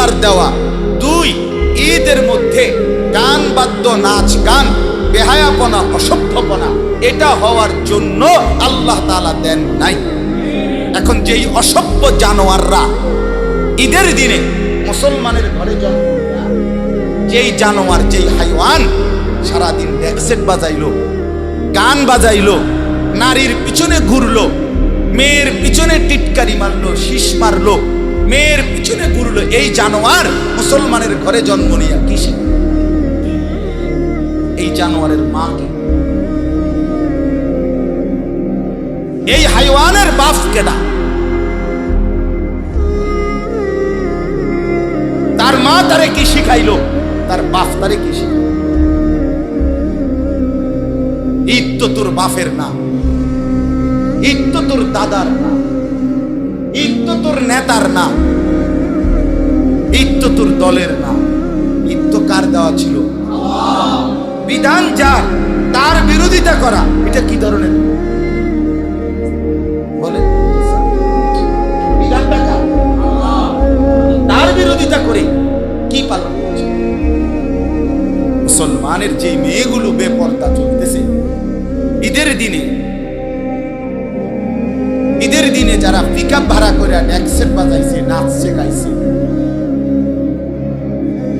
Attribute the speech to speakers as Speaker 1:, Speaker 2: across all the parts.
Speaker 1: উপহার দেওয়া। 2, ঈদের মধ্যে গান বাদ্য, নাচ গান, বেহায়াপনা, অসভ্যপনা এটা হওয়ার জন্য আল্লাহ তাআলা দেন নাই। এখন যেই অসভ্য জানোয়াররা ঈদের দিনে মুসলমানের ঘরে জন্ম নেয়, যেই জানোয়ার, যেই হাইওয়ান সারাদিন ডেকসেট বাজাইলো, গান বাজাইলো, নারীর পিছনে ঘুরলো, মেয়ের পিছনে টিটকারি মারলো, শীষ মারলো, মেয়ের পিছনে ঘুরলো, এই জানোয়ার মুসলমানের ঘরে জন্ম নিয়ে কিসে? এই জানোয়ারের মা কে? এই হাইওয়ানের বাপ কেডা? তার মা তারে কি শিখাইলো, তার বাপ তারে কি শিখাইলো? ঈদ তো তোর বাপের না, ঈদ তো তোর দাদার না, ঈদ তো তোর নেতার না, ঈদ তো তোর দলের না, ঈদ তো কার দেওয়া ছিল? বিধান যার, তার বিরোধিতা করা এটা কি ধরনের? বলে বিধানটা কার? তার বিরোধিতা করে কি পালন করছে? মুসলমানের যে মেয়েগুলো বেপর্দা চলতেছে ঈদের দিনে, ঈদের দিনে যারা পিকআপ ভাড়া করে ডেকসেট বাজাইছে, নাচছে, গাইছে,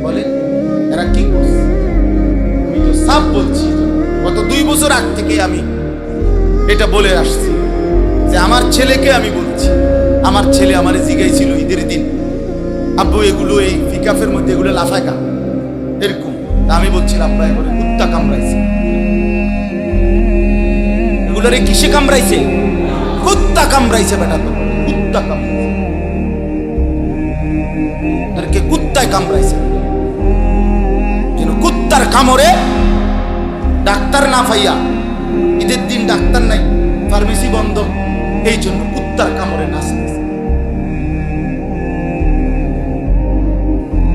Speaker 1: বলে এরা কি করছে? আমি তো সাফ বলছি, গত 2 বছর আগ থেকে আমি এটা বলে আসছি যে আমার ছেলেকে আমি বলছি, আমার ছেলে আমারে জিগাইছিল ঈদের দিন, আব্বু এগুলো এই পিকআপের মধ্যে এগুলো লাফায় কেন এরকম? আমি বলছিলাম ভাই এগুলো কুত্তা কামড়াইছে। এগুলোরে কিসে কামড়াইছে? কুত্তা কামড়াইছে বেটা, তো কুত্তা কামড়াইছে, তাদেরকে কুত্তায় কামড়াইছে। যেন কুত্তার কামড়ে ডাক্তার না পাইয়া, ঈদের দিন ডাক্তার নাই, ফার্মেসি বন্ধ, এই জন্য কুত্তার কামড়ে নাচতেছে।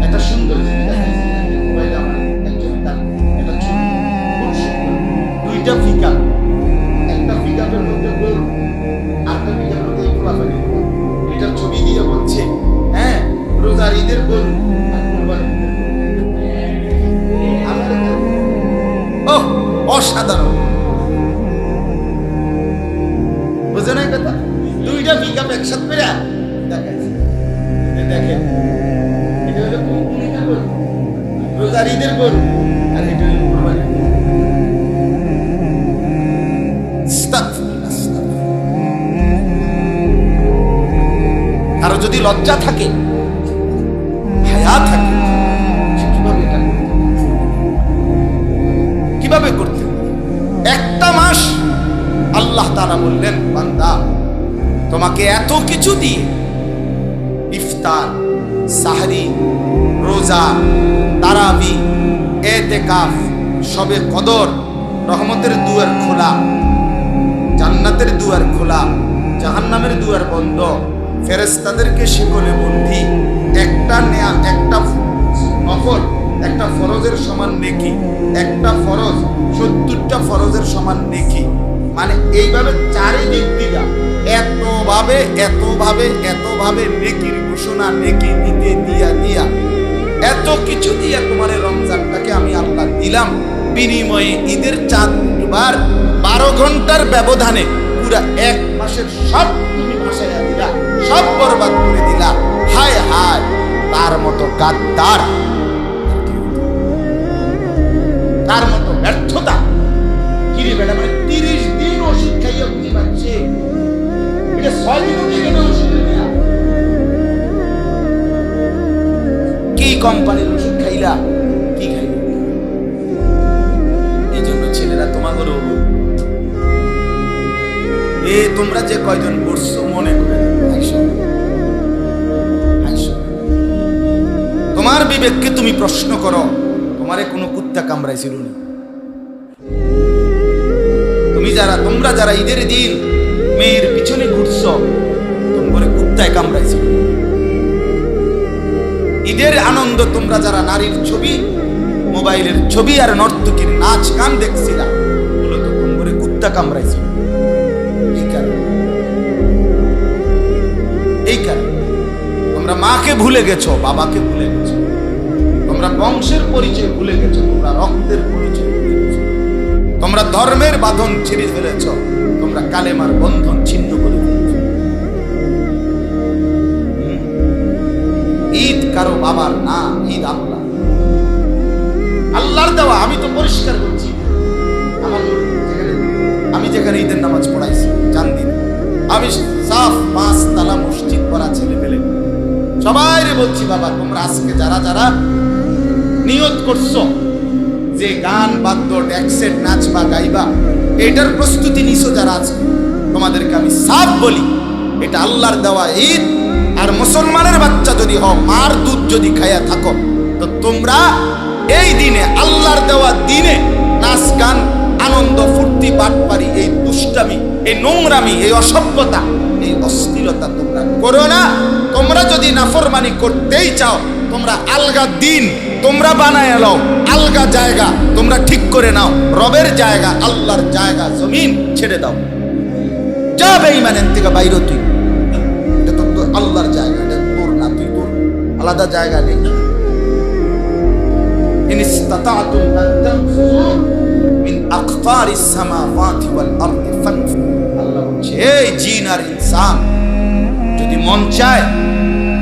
Speaker 1: একটা সুন্দর দুইটা ফিকা, একটা ফিকাপের মধ্যে গরু, আরেকটা ফিকাপের মধ্যে কোলাপানি, এটার ছবি দিয়ে বলছে হ্যাঁ রোজার ঈদের গরু আর কুরবানির ঈদের গরু। ওহ, অসাধারণ, বুঝে নাই কথা? দুইটা পিকআপ একসাথে করে দেখাচ্ছে, দেখেন এটা হলো কুরবানির গরু, রোজার ঈদের গরু, আর এটা হলো কুরবানির গরু। আর যদি লজ্জা থাকে, হায়া থাকে, কিভাবে করতে? একটা মাস আল্লাহ তাআলা বললেন, বান্দা তোমাকে এত কিছু দিয়ে ইফতার, সাহরি, রোজা, তারাবি, এতেকাফ, শবে কদর, রহমতের দুয়ার খোলা, জান্নাতের দুয়ার খোলা, জাহান্নামের দুয়ার বন্ধ, ফেরেশতাদেরকে শিকলে বন্দী, একটা নফল, একটা ফরজের সমান নেকি, একটা ফরজ 70টা ফরজের সমান নেকি, মানে এইভাবে চারিদিক দিকে এতভাবে নেকির ঘোষণা, নেকি দিতে দিয়া এত কিছু দিয়া তোমার রমজানটাকে আমি আল্লাহ দিলাম, বিনিময়ে ঈদের চাঁদ বার 12 ঘন্টার ব্যবধানে পুরা 1 মাসের সব তুমি ভাসাইয়া দিলা, সব বরবাদ করে দিলা। হায় হায়, তার মতো গাদ্দার, তার মতো ব্যর্থতা কিরে বেটা? মানে 30 দিন ওষুধ খাইয়া বুঝি পাচ্ছে, এটা 6 দিনও দিয়ে কেন ওষুধ নেয়া? কি কোম্পানির ওষুধ খাইলা, কি খাইলা? এই জন্য ছেলেরা তোমাদেরও তোমরা যে কয়জন পড়ছো মনে করে তোমার বিবেককে তুমি প্রশ্ন করো, তোমারে কোনো কুত্তা কামড়াইছিল না? তোমরা যারা ঈদের দিন মেয়ের পিছনে ঘুরছো, তোমারে কুত্তায় কামড়াইছিল? ঈদের আনন্দ তোমরা যারা নারীর ছবি, মোবাইলের ছবি আর নর্তকীর নাচ গান দেখছিলা, বলো তো তোমারে কুত্তা কামড়াইছিল? এই কারণে তোমরা মাকে ভুলে গেছো, বাবাকে ভুলে গেছো, তোমরা বংশের পরিচয় ভুলে গেছো, তোমরা রক্তের পরিচয় ভুলে গেছো, তোমরা ধর্মের বাঁধন ছিঁড়ে ফেলেছ, তোমরা কালেমার বন্ধন ছিন্ন করে ফেলেছ। ঈদ কারো বাবার না, ঈদ আল্লাহ, আল্লাহর দেওয়া। আমি তো পরিষ্কার করছি, আমি যেখানে ঈদের নামাজ পড়াইছি জানদিন, আমি সাফ 5 তালা মসজিদ পড়া ছেলে পেলে সবাই বলছি, বাবা তোমরা আজকে যারা যারা নিয়ত করছো যে গান বাদ্য ড্যাক্সেট নাচবা গাইবা, এটার প্রস্তুতি নিছো যারা আছে, তোমাদেরকে আমি সাফ বলি, এটা আল্লাহর দেওয়া ঈদ। আর মুসলমানের বাচ্চা যদি হও, মার দুধ যদি খাইয়া থাকো, তো তোমরা এই দিনে, আল্লাহর দেওয়া দিনে নাচ গান আনন্দ ফুর্তি বাটপারি, এই দুষ্টামি, এই নোংরামি, এই অসভ্যতা, এই অশ্লীলতা তোমরা করো না। তোমরা যদি নাফরমানি করতেই চাও, তোমরা আলগা দিন তোমরা বানায় নাও, আলগা জায়গা তোমরা ঠিক করে নাও, রবের জায়গা আল্লাহর জায়গা জমিন ছেড়ে দাও। যা বেঈমানের থেকে বাইরে, তুই এটা তো আল্লাহর জায়গা, এটা তোর না, তুই তোর আলাদা জায়গা নেই। ইন ইসতাতাতুম আন তানফুযু মিন আকতারিস সামাওয়াতি ওয়াল আরদি ফানফুযু। আল্লাহ বলছে, এই জিন আর ইনসান যদি মন চায়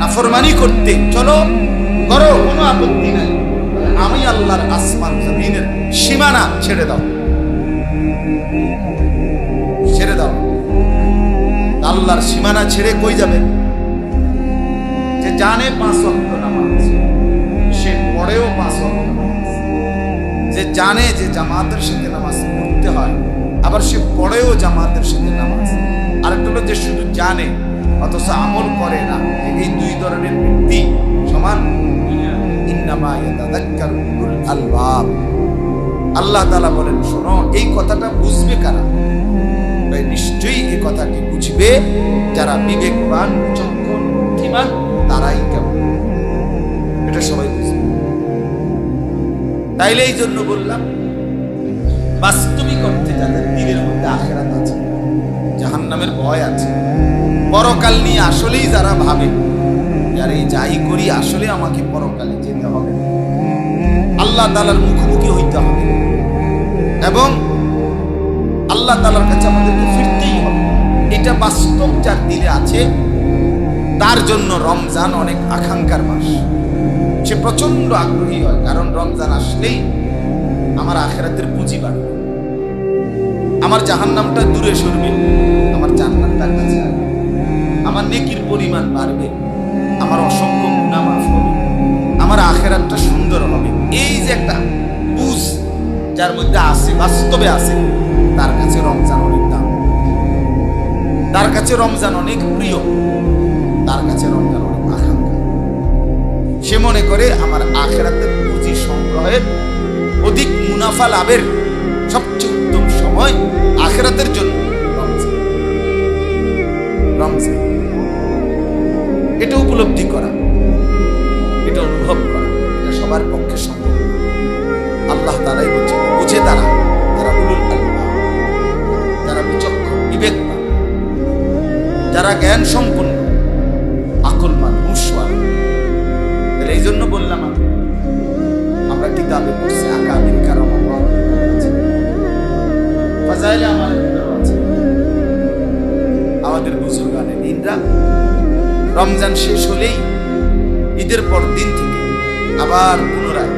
Speaker 1: নাফরমানি করতে, চলো করো, কোনো আপত্তি নাই। আমি আল্লাহর আসমান জমিনের সীমানা ছেড়ে দাও, ছেড়ে দাও। আল্লাহর সীমানা ছেড়ে কই যাবে? যে জানে 5 ওয়াক্ত নামাজ, সে পড়েও 5 ওয়াক্ত নামাজ, যে জানে যে জামাতের সাথে নামাজ পড়তে হয়, আবার সে পড়েও জামাতের সাথে নামাজ। আরেকটা হলো যে শুধু জানে অথচ আমল করে না, এই দুই ধরনের ব্যক্তি সমান। ইন্নামা ইয়াতাযাক্কারু উলুল আলবাব। আল্লাহ তাআলা বলেন, শোনো, এই কথাটা বুঝবে কারা? নিশ্চয়ই এই কথাটি বুঝবে যারা বিবেকবান, বিচক্ষণ, বুদ্ধিমান, তারাই কেবল। এটা সবাই বুঝবে। তাইলে এই জন্য বললাম, বাস্তবিক অর্থে যাদের দিলের মধ্যে আখিরাত আছে, জাহান্নামের ভয় আছে, পরকাল নিয়ে আসলেই যারা ভাবে, যারা এই যাই করি আসলে আমাকে পরকালে যেতে হবে, আল্লাহ তাআলার মুখোমুখি হইতে হবে, এবং আল্লাহ তাআলার কাছে আমাদেরকে ফিরতেই হবে, এটা বাস্তব যার দিলে আছে, তার জন্য রমজান অনেক আকাঙ্ক্ষার মাস। সে প্রচন্ড আগ্রহী হয়, কারণ রমজান আসলেই আমার আখিরাতের পুঁজি বাড়বে, আমার জাহান্নামটা দূরে সরবে, আমার জান্নাতটা কাছে আসবে, আমার নেকির পরিমাণ বাড়বে, আমার অসংখ্য গুনাহ মাফ হবে, আমার আখিরাতটা সুন্দর হবে। এই যে একটা বুঝ যার মধ্যে আছে, বাস্তবে আছে, তার কাছে রমজান অনেক দাম, তার কাছে রমজান অনেক প্রিয়, তার কাছে রমজান অনেক আকাঙ্ক্ষা। সে মনে করে আমার আখিরাতের পুঁজি সংগ্রহের, অধিক মুনাফা লাভের সবচেয়ে উত্তম সময় আখিরাতের জন্য রমজান। রমজান এটা উপলব্ধি করা, এটা অনুভব করা, এটা সবার পক্ষে সম্ভব। আল্লাহ তাআলাই বলছেন, বুঝে তারা, যারা উলুল আলবাব, যারা বিচক্ষণ, বিবেকবান, যারা জ্ঞান সম্পন্ন, আকলমান, হুঁশওয়ালা। তাহলে এই জন্য বললাম, আমরা কিতাবে পড়ছি, আকাবির কারাম আছে, ফাজাইলে আমাদের ভিতরে আছে, আমাদের বুজুর্গানে দিনরা রমজান শেষ হলেই ঈদের পর দিন থেকে আবার পুনরায়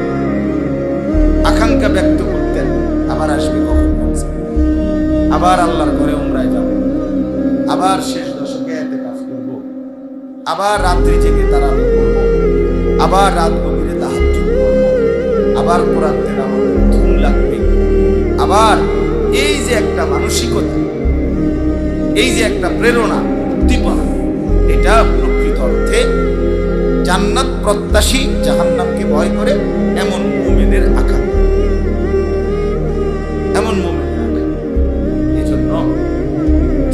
Speaker 1: আকাঙ্ক্ষা ব্যক্ত করতেন, আবার আসবে কখন রমজান, আবার আল্লাহর ঘরে উমরায় যাব, আবার শেষ দশকে ইতিকাফ করব, আবার রাত্রি জেগে তারাবি করব, আবার রাত গভীরে তাহাজ্জুদ করব, আবার কোরআন তেলাওয়াত ধুম লাগবে। আবার এই যে একটা মানসিকতা, এই যে একটা প্রেরণা, উদ্দীপনা, এটা প্রকৃত অর্থে জান্নাত প্রত্যাশী, জাহান্নামকে ভয় করে এমন মুমিনের আকাঙ্ক্ষা, এমন মুমিনের আকাঙ্ক্ষা। এই জন্য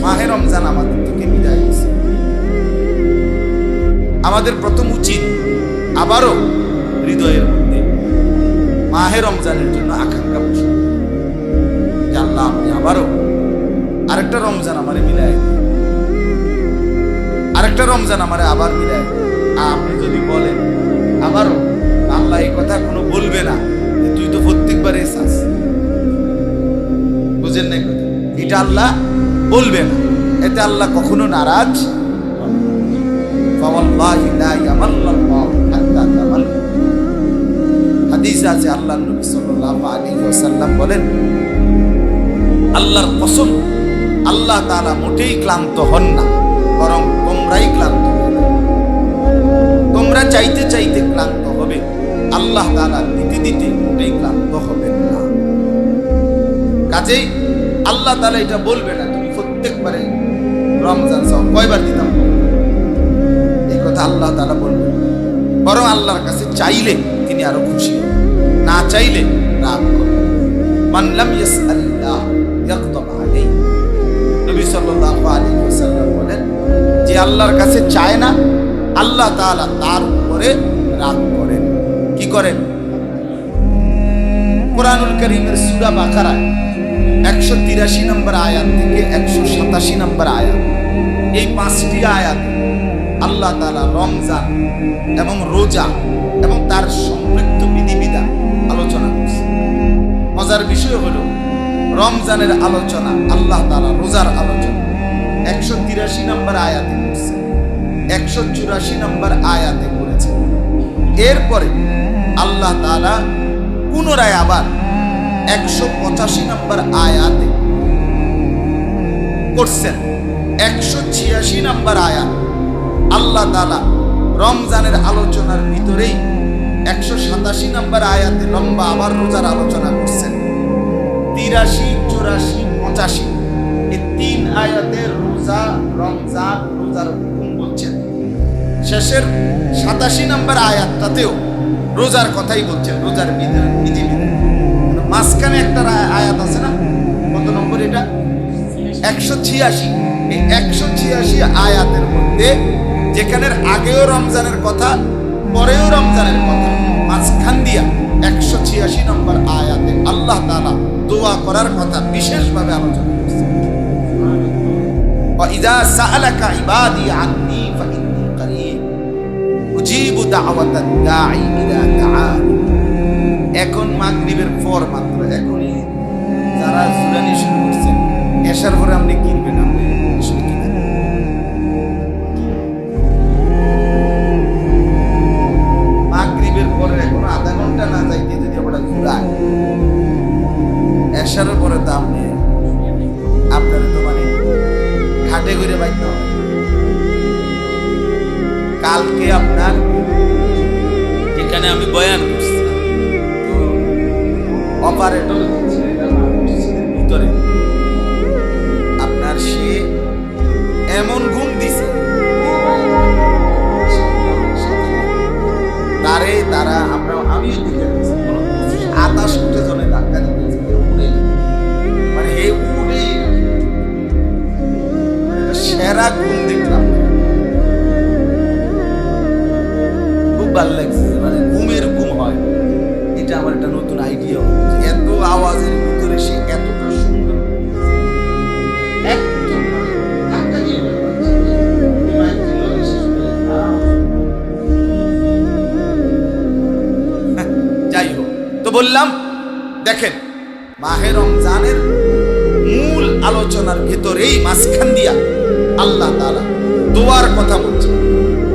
Speaker 1: মাহে রমজান আমাদের থেকে বিদায় নিয়েছে। আমাদের প্রথম উচিত আবারও হৃদয়ের মধ্যে মাহে রমজানের জন্য আকাঙ্ক্ষা পোষণ, জানলাম আপনি আবারও আরেকটা রমজান আমারে মিলায়, আরেকটা রমজান আমারে আবার মিলায়, আল্লাহ বলবে না, এতে আল্লাহ কখনো নারাজ। হাদিস আছে, আল্লাহ নবী সাল্লাল্লাহু আলাইহি ওয়াসাল্লাম বলেন, আল্লাহর কসম, আল্লাহ তাআলা মোটেই ক্লান্ত হন না, বরং তোমরাই ক্লান্ত হবে। তোমরা চাইতে চাইতে ক্লান্ত হবে, আল্লাহ তাআলা দিতে দিতে মোটেই ক্লান্ত হবেন না। কাজেই আল্লাহ তাআলা এটা বলবে না তুমি প্রত্যেকবারে রমজান চাও, কয়বার দিতাম, এই কথা আল্লাহ তাআলা বলবেন। বরং আল্লাহর কাছে চাইলে তিনি আরো খুশি হন, না চাইলে রাগ করবেন। মান লাম ইয়াসআলিল্লাহ ইয়াগদাব আলাইহি, নবী সাল্লাল্লাহু আলাইহি ওয়াসাল্লাম বলেন, যে আল্লাহর কাছে চায় না, আল্লাহ তাআলা তার উপরে রাগ করেন। কি করেন? কোরআনুল কারীমের সূরা বাকারা 183 নম্বর আয়াত থেকে 187 নম্বর আয়াত, এই 5টি আয়াত আল্লাহ তাআলা রমজান এবং রোজা এবং তার সম্পৃক্ত বিধিবিধান আলোচনা করছে। মজার বিষয় হলো রমজানের আলোচনা আল্লাহ তাআলা রোজার আলোচনা 183 নম্বর আয়াতে করছে, 184 নম্বর আয়াতে করেছে। এরপরে আল্লাহ তাআলা পুনরায় আবার 185 নম্বর আয়াতে করছেন। 186 নম্বর আয়াত আল্লাহ তাআলা রমজানের আলোচনার ভিতরেই 187 নম্বর আয়াতে লম্বা আবার রোজার আলোচনা করছেন। 83, 84, 85 এই 3 আয়াতে রোজা, রমজান, রোজার হুকুম বলছেন। শেষের 87 নম্বর আয়াতটাতেও রোজার কথাই বলছেন, রোজার বিধিবিধান। মাঝখানে একটা আয়াত আছে না, কত নম্বর এটা? 186। এই 186 আয়াতের মধ্যে যেখানের আগেও রমজানের কথা, পরেও রমজানের কথা, মাঝখান দিয়া 186 নম্বর আয়াতে আল্লাহ তাআলা দোয়া করার কথা বিশেষভাবে আলোচনা করছেন। ওয়া ইযা সাআলাকা ইবাদি আন্নী ফাইন্নী করিব উজিবু দাওয়াতাদ দাঈ ইযা দাআন। এখন মাগরিবের পর মাত্র, এখনই যারা জুরানি শুরু করছেন, এশার পরে আপনি কিনবেন, আপনি আসলে কিনবেন। মাগরিবের পরে এখন আধা ঘন্টা না যাইতে যদি আমরা জুড়াই, এশারের পরে তো আপনি আপনার তো মানে ঘাটে ঘুরে বাইতে হবে। কালকে আপনার এখানে আমি বয়ান করছি, তো অপারেটর ভিতরে আপনার সে এমন ঘুম দিছে, তারা আমরা আমিও দিতে 28 জনে ধাক্কা দিতেছি, মানে এই উড়ে সেরা ঘুম দেখলাম, খুব ভালো লাগছে। মানে ঘুমের ঘুম হয়, এটা আমার একটা নতুন আইডিয়া। এত আওয়াজের ভিতরে সে এতটা সুন্দর যাই হোক, তো বললাম দেখেন মাহে রমজানের মূল আলোচনার ভেতরেই মাঝখান দিয়া আল্লাহ তাআলা দোয়ার কথা বলছেন।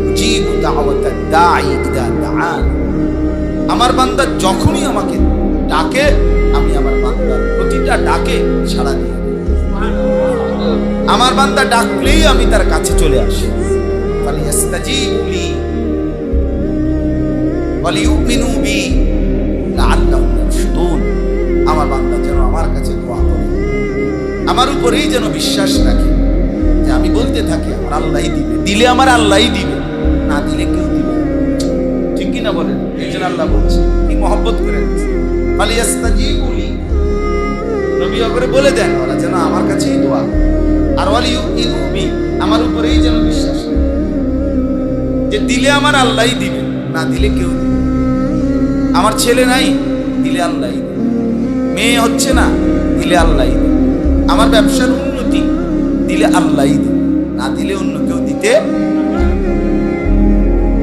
Speaker 1: উজিবু দাওয়াতাদ দাঈ ইযা দাআন, আমার বান্দা যখনই আমাকে ডাকে আমি আমার বান্দার প্রতিটা ডাকে সাড়া দিই। আমার বান্দা ডাকলেই আমি তার কাছে চলে আসি। ফালিয়াস্তাজিবু লি ওয়ালিউমিনু বি লাআল্লাহুম ইয়ারশুদুন, আমার বান্দা যেন আমার কাছে দোয়া করে, আমার উপরেই যেন বিশ্বাস রাখে যে আমি বলতে থাকি আমার আল্লাহই দিবে, দিলে আমার আল্লাহই দিবে, না দিলে কেউ দিবে। ঠিক কিনা বলেন? এই জন্য আল্লাহ বলছে, কি মহব্বত করে ফালিয়াস্তাজিবু লি, নবী করে বলে দেন ওরা যেন আমার কাছেই দোয়া, আর ওয়ালিউমিনু বি, আমার উপরেই যেন বিশ্বাস যে দিলে আমার আল্লাহই দিবে, না দিলে কেউ দিবে। আমার ছেলে নাই, দিলে আল্লাহই দিবে। মেয়ে হচ্ছে না, দিলে আল্লাহই দিবে। আমার ব্যবসার উন্নতি, দিলে আল্লাহই দিবে, না দিলে অন্য কেউ দিতে।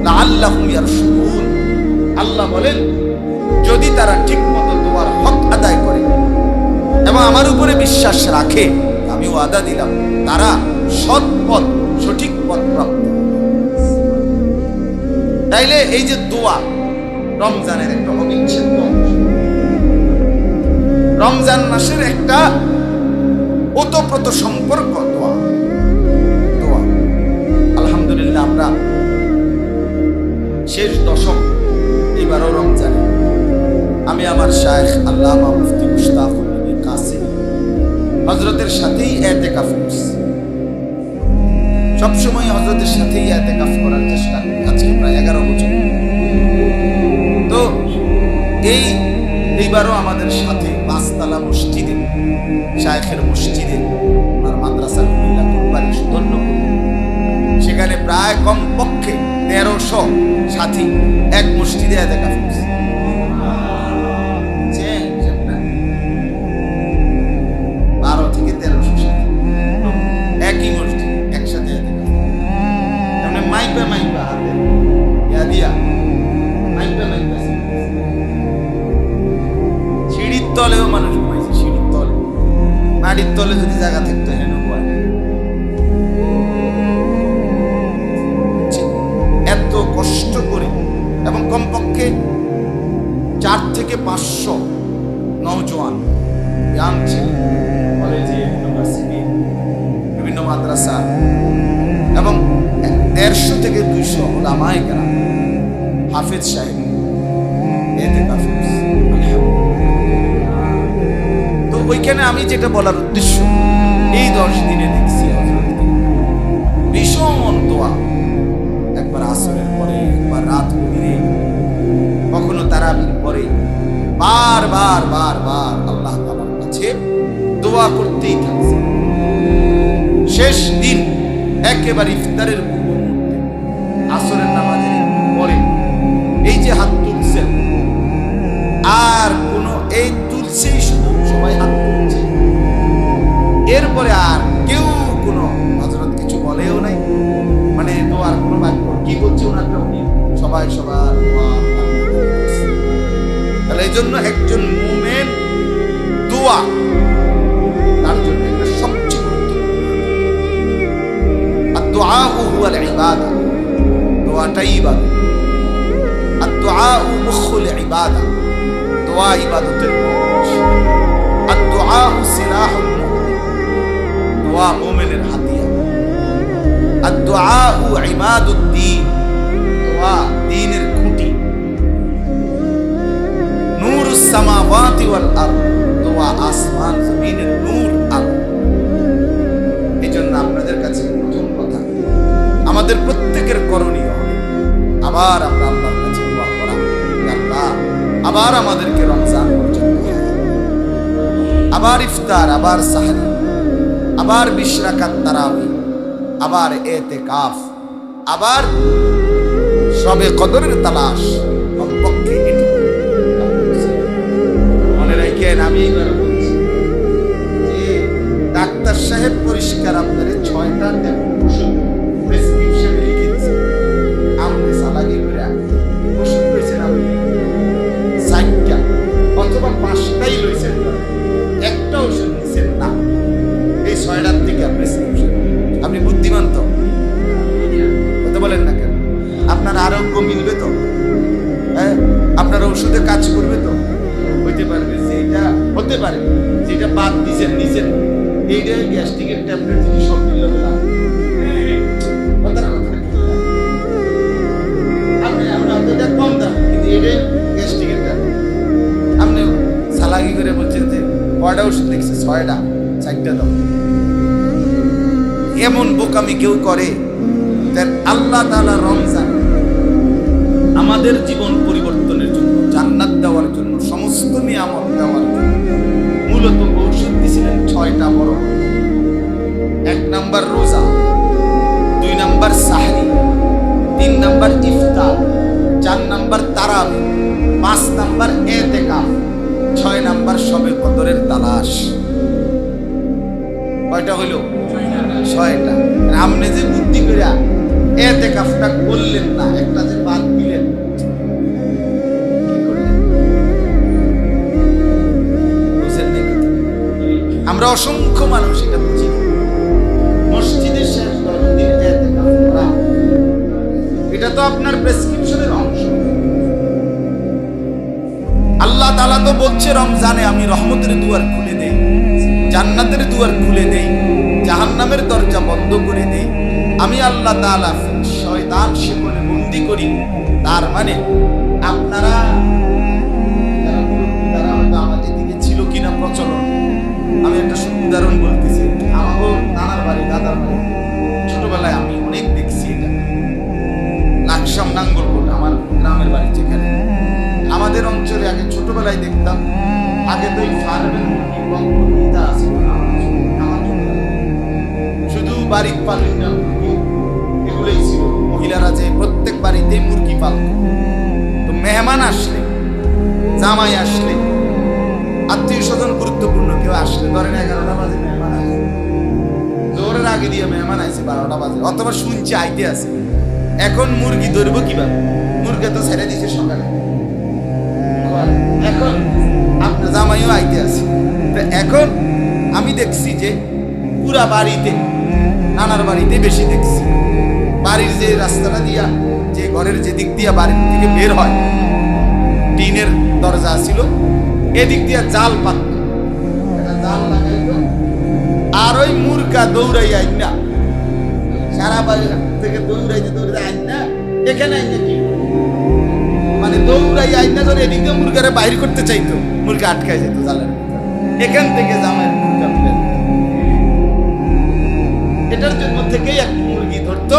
Speaker 1: লাআল্লাহুম ইয়ারশুদুন, আল্লাহ বলেন যদি তারা ঠিক মতো দোয়ার হক আদায় করে এবং আমার উপরে বিশ্বাস রাখে, আমি ওয়াদা দিলাম তারা সৎ পথ, সঠিক পথ প্রাপ্ত। তাইলে এই যে দোয়া রমজানের একটা অবিচ্ছেদ্য অংশ, রমজান মাসের একটা ওতপ্রোত সম্পর্ক দোয়া। দোয়া আলহামদুলিল্লাহ আমরা শেষ দশক, এবারও রমজানে আমি আমার শায়েখ আল্লামা মুফতি মুশতাকুর নবী কাসেম হযরতের সাথেই ইতিকাফ করছি। সবসময় হযরতের সাথেই ইতিকাফ করার চেষ্টা করি, আজকে প্রায় 11 বছর। তো এইবারও আমাদের সাথে পাঁচতলা মসজিদে, শায়েখের মসজিদে, আমার মাদ্রাসা কুমিল্লা কোরবানি সুধন্যপুর, সেখানে প্রায় কমপক্ষে 1300 সাথী এক মসজিদে ইতিকাফ করছে। 12 থেকে 1300 সাথী একই মসজিদ একসাথে ইতিকাফ। মানে মাইপা মাইপা হাতে ইয়া দিয়া মাইপা মাইপা সিঁড়ির তলেও মানুষ ঘুমাইছে, সিঁড়ির তলে, মাটির তলে যদি জায়গা থাকতো হেন এত কষ্ট করে, এবং কমপক্ষে 4 থেকে 500 নওজোয়ান ইয়াং ছেলে, কলেজে, ইউনিভার্সিটি, বিভিন্ন মাদ্রাসা, এবং 150 থেকে 200 উলামায়ে কেরাম, হাফেজ সাহেব ইতিকাফ করছে। তো ওইখানে আমি যেটা বলার উদ্দেশ্য, এই 10 দিনে দেখছি ভীষণ দোয়া, একবার আসরের পরে, একবার রাত গভীরে, কখনো তারাবির পরে, বারবার আল্লাহ তাআলার কাছে দোয়া করতেই থাকছে। শেষ দিন একেবারে ইফতারের পূর্ব মুহূর্তে, আসরের নামাজের পরে এই যে হাত তুলছেন, আর কোনো এই তুলছেই শুধু, সবাই হাত তুলছে, এরপরে আর কেউ কোনো হযরত কিছু বলেও নাই, মানে দোয়ার কোনো বাক্য কি বলছে ওনারটা উনি সবাই সবার দোয়া। তাহলে এই জন্য একজন মুমিন দোয়া তার জন্য একটা সবচেয়ে গুরুত্বপূর্ণ। আদ-দুআ হুয়াল ইবাদা, দোয়াটাই ইবাদত। আদ-দুআ মুখুল ইবাদা, দোয়া ইবাদতের মূল। আদ-দুআ সিলাহুল মুমিন, দোয়া মুমিনের হাতিয়ার। আদ-দুআ ইমাদুদ্দীন, দোয়া দ্বীনের খুঁটি। নূরুস সামাওয়াতি ওয়াল আরদ, দোয়া আসমান জমিনের নূর আলো। এজন্য আপনাদের কাছে প্রথম কথা, আমাদের প্রত্যেকের করণীয় হবে আবার আমরা আল্লাহর কাছে দোয়া করা, আল্লাহ আবার আমাদেরকে রমজান পর্যন্ত, আবার ইফতার, আবার সাহরি, আবার 20 রাকাত তারাবি, আবার ইতিকাফ, আবার শবে কদরের তালাশ। কমপক্ষে এটুকু মনে রাখেন। আমি এবার বলছি যে ডাক্তার সাহেব পরিষ্কার আপনাদের 6টা ওষুধ প্রেসক্রিপশনে লিখে দিয়েছে, আপনি সালাগি করে ওষুধ লইছেন, আপনি 4টা অথবা 5টাই লইছেন, একটা ওষুধ নিছেন না, এই 6টার থেকে প্রেসক্রিপশন। আপনি বুদ্ধিমান তো, কথা বলেন না কেন? আপনার আরোগ্য মিলবে তো, হ্যাঁ, আপনার ওষুধে কাজ করবে তো, হইতে পারবে যেটা হতে পারে যেটা বাদ দিয়েছেন নিছেন, এইটা গ্যাস্ট্রিকের ট্যাবলেট যদি সব দিলে হবে না, আপনি এটা কম দাম, কিন্তু এটা গ্যাস্ট্রিকের ট্যাবলেট। আপনি সালাগি করে বলছেন যে কয়টা ওষুধ লিখছে, 6টা, 4টা দাও। এমন বোকামি কেউ করে? আল্লাহ তাআলা রমজান আমাদের জীবন পরিবর্তনের জন্য, জান্নাত দেওয়ার জন্য, সমস্ত নিয়ামত দেওয়ার জন্য মূলত ঔষধ দিয়েছিলেন 6টা বড়। 1 নাম্বার রোজা, 2 নাম্বার সাহরি, 3 নাম্বার ইফতার, 4 নাম্বার তারাবি, 5 নাম্বার ইতিকাফ, 6 নাম্বার শবে কদরের তালাশ। কয়টা হইল? 6টা। আপনি যে বুদ্ধি করে ইতিকাফটা করলেন না, একটা যে বাদ দিলেন, কি করলেন? বুঝেন না? আমরা অসংখ্য মানুষ এটা বুঝি না। তো আপনার প্রেসক্রিপশনের অংশ। আল্লাহ তাআলা তো বলছে রমজানে আমি রহমতের দুয়ার খুলে দেই, জান্নাতের দুয়ার খুলে দেই, জাহান্নামের দরজা বন্ধ করে দেই। আমি আল্লাহ তাআলা শয়তান শিকলে বন্দী করি। তার মানে আপনারা যারা হয়তো আমাদের দিকে ছিল কিনা প্রচলন, আমি একটা উদাহরণ বলতেছি। আমার নানার বাড়ি, দাদার বাড়ি, ছোটবেলায় আমি অনেক দেখছি এটা। লাকসাম নাঙ্গলকোট আমার গ্রামের বাড়ি যেখানে। আমাদের অঞ্চলে আগে ছোটবেলায় দেখতাম, আগে তো এই ফার্মের মুরগি আছে, শুধু বাড়ি পালন এগুলোই ছিল। মহিলারা যে প্রত্যেক বাড়িতে মুরগি পালত। তো মেহমান আসলে, জামাই আসলে, আত্মীয় স্বজন গুরুত্বপূর্ণ কেউ আসলে, ধরেন 11টা বাজে মেহমান আসে, জোরের আগে দিয়ে মেহমান আসে 12টা বাজে, অথবা শুনছে আইতে আছে। এখন মুরগি ধরবো কিভাবে? মুরগি তো ছেড়ে দিছে সকালে, এখন আপনার জামাইও আইতে আছে। তো এখন আমি দেখছি যে পুরা বাড়িতে, নানার বাড়িতে বেশি দেখছি, বাড়ির যে রাস্তাটা দিয়া, যে ঘরের যে দিক দিয়া বাড়ির থেকে বের হয়, টিনের দরজা ছিল, এদিক দিয়া জাল পাত, জাল লাগাইতো। আর ওই মুরগা দৌড়াই আইন না, সারা বাড়ি থেকে দৌড়াইতে দৌড়াইতে আইন না, এখানে আইন না কি মানে দৌড়াই আইন না, যখন এদিকে মুরগারে বাইর করতে চাইতো, মুরগা আটকাই যেত জালের। এখান থেকে জামাইয়ের মুরগা ফেলে, এটার জন্য থেকেই এক মুরগি ধরতো,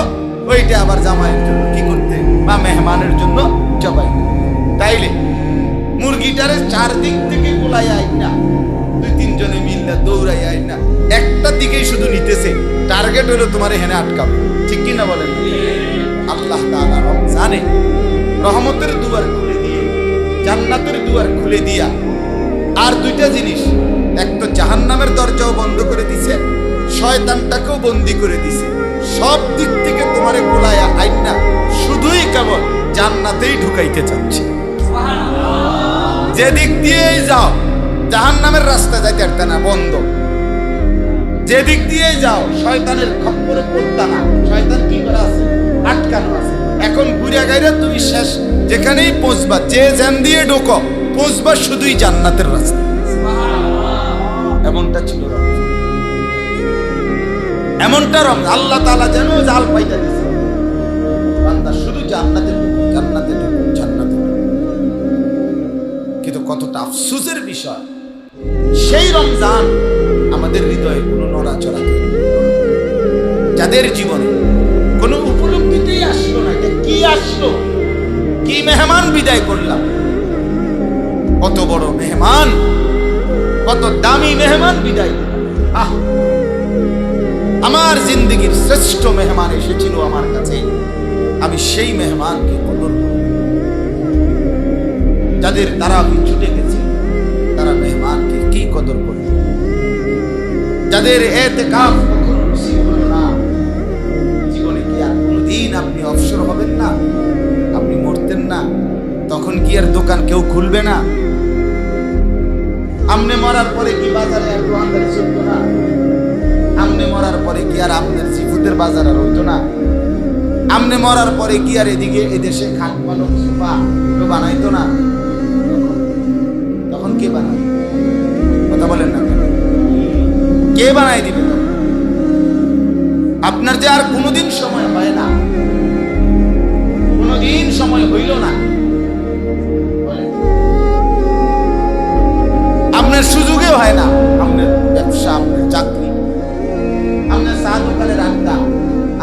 Speaker 1: ওইটা আবার জামাইয়ের জন্য কি করতে বা মেহমানের জন্য জবাই। তাইলে মুরগিটারে চারদিক থেকে গোলাই আইন না, 2-3 জনে মিললে দৌড়াই আইন না, একটা দিকেই শুধু নিতেছে, টার্গেট হলো তোমার এখানে আটকাবে। ঠিক কিনা বলেন? আল্লাহ তাআলা রমজানে রহমতের দুয়ার খুলে দিয়ে, জান্নাতের দুয়ার খুলে দিয়া, আর 2টা জিনিস, এক তো জাহান্নামের দরজাও বন্ধ করে দিছে, শয়তানটাকেও বন্দী করে দিছে। সব দিক থেকে তোমারে গোলায়া আইন না, শুধুই কেবল জান্নাতেই ঢুকাইতে চাচ্ছে। যে দিক দিয়েই যাও, জাহান্নামের রাস্তা যাইতে পারতে না, বন্ধ। যে দিক দিয়েই যাও, শয়তানের খপ্পরে পড়তা না, শয়তান কি করা আছে? আটকানো আছে। এখন ঘুরে গাইরে তুমি শেষ যেখানেই পৌঁছবা, যে জ্যাম দিয়ে ঢোকো, পৌঁছবা শুধুই জান্নাতের রাস্তা। এমনটা ছিল রমজান, এমনটা রমজান। আল্লাহ তাআলা যেন জাল পাইতা দিয়েছে, বান্দা শুধু জান্নাতে ঢুকো, জান্নাতে ঢুকো, জান্নাতে ঢুকো। কিন্তু কতটা আফসোসের বিষয়, সেই রমজান আমাদের হৃদয়ে কোনো নড়াচড়া, যাদের জীবনে কোনো উপলব্ধিতেই আসলো না, কি আসলো, কি মেহমান বিদায় করলাম। কত বড় মেহমান, কত দামি মেহমান বিদায়। আমার জিন্দগির শ্রেষ্ঠ মেহমান এসেছিল আমার কাছে, আমি সেই মেহমানকে কদর করব। যাদের তারাবি ছুটে গেছে, তারা মেহমানকে কি কদর করবে? যাদের ইতিকাফ কখনো নসিব হলো না, জীবনে কি আর কোনোদিন আপনি অবসর হবেন না? আপনি মরতেন না, তখন কি আর দোকান কেউ খুলবে না? আপনি মরার পরে কি বাজারে আর দোকানদারি চলতো না? আপনি মরার পরে কি আর আপনার সিফুদের বাজার আর হইতো না? আপনি মরার পরে কি আর এদিকে এদেশে খাট পালক সোফা কেউ বানাইতো না? তখন কে বানায়? কথা বলেন না, কে বানাই দিবে? আপনার যে আর কোনোদিন সময় হয় না, কোনোদিন সময় হইল না, আপনার সুযোগেও হয় না। আপনার ব্যবসা, আপনার চাকরি, আপনার চা দোকানের আড্ডা,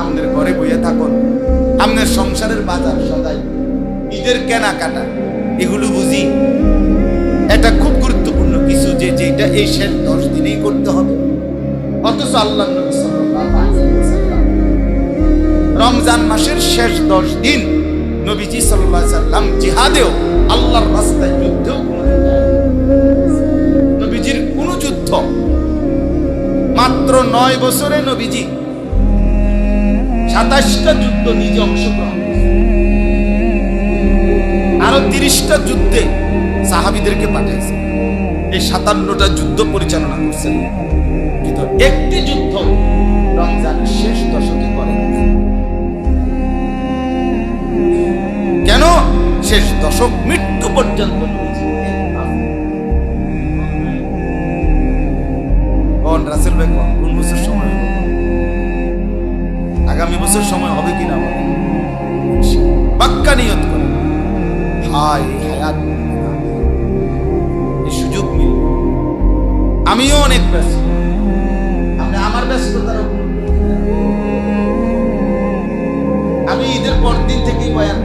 Speaker 1: আপনার ঘরে বইয়ে থাকুন, আপনার সংসারের বাজার সদাই, ঈদের কেনাকাটা, এগুলো বুঝি এটা খুব গুরুত্বপূর্ণ কিছু, যে যেটা এই শেষ 10 দিনেই করতে হবে। অথচ আল্লাহ নবী সাল্লাল্লাহু আলাইহি ওয়াসাল্লাম রমজান মাসের শেষ 10 দিন নবীজি সাল্লাল্লাহু আলাইহি ওয়াসাল্লাম জিহাদেও, আল্লাহর রাস্তায় যুদ্ধেও নবীজির কোন যুদ্ধ, মাত্র 9 বছরে নবীজি 27টা যুদ্ধ নিজে অংশগ্রহণ, আরো 30টা যুদ্ধে সাহাবীদেরকে পাঠিয়েছে। এই 57টা যুদ্ধ পরিচালনা করছেন, কিন্তু একটি যুদ্ধ রমজানের শেষ দশকে করেন। অসুখ মৃত্যু পর্যন্ত রাসেল ভাই কোন বছর সময় হবে? আগামী বছর সময় হবে কিনা পাক্কা নিয়ত করে হায় হায়াত এই সুযোগ মিল। আমিও অনেক ব্যস্ত, আমার ব্যস্ততার আমি ঈদের পর দিন থেকেই বয়ান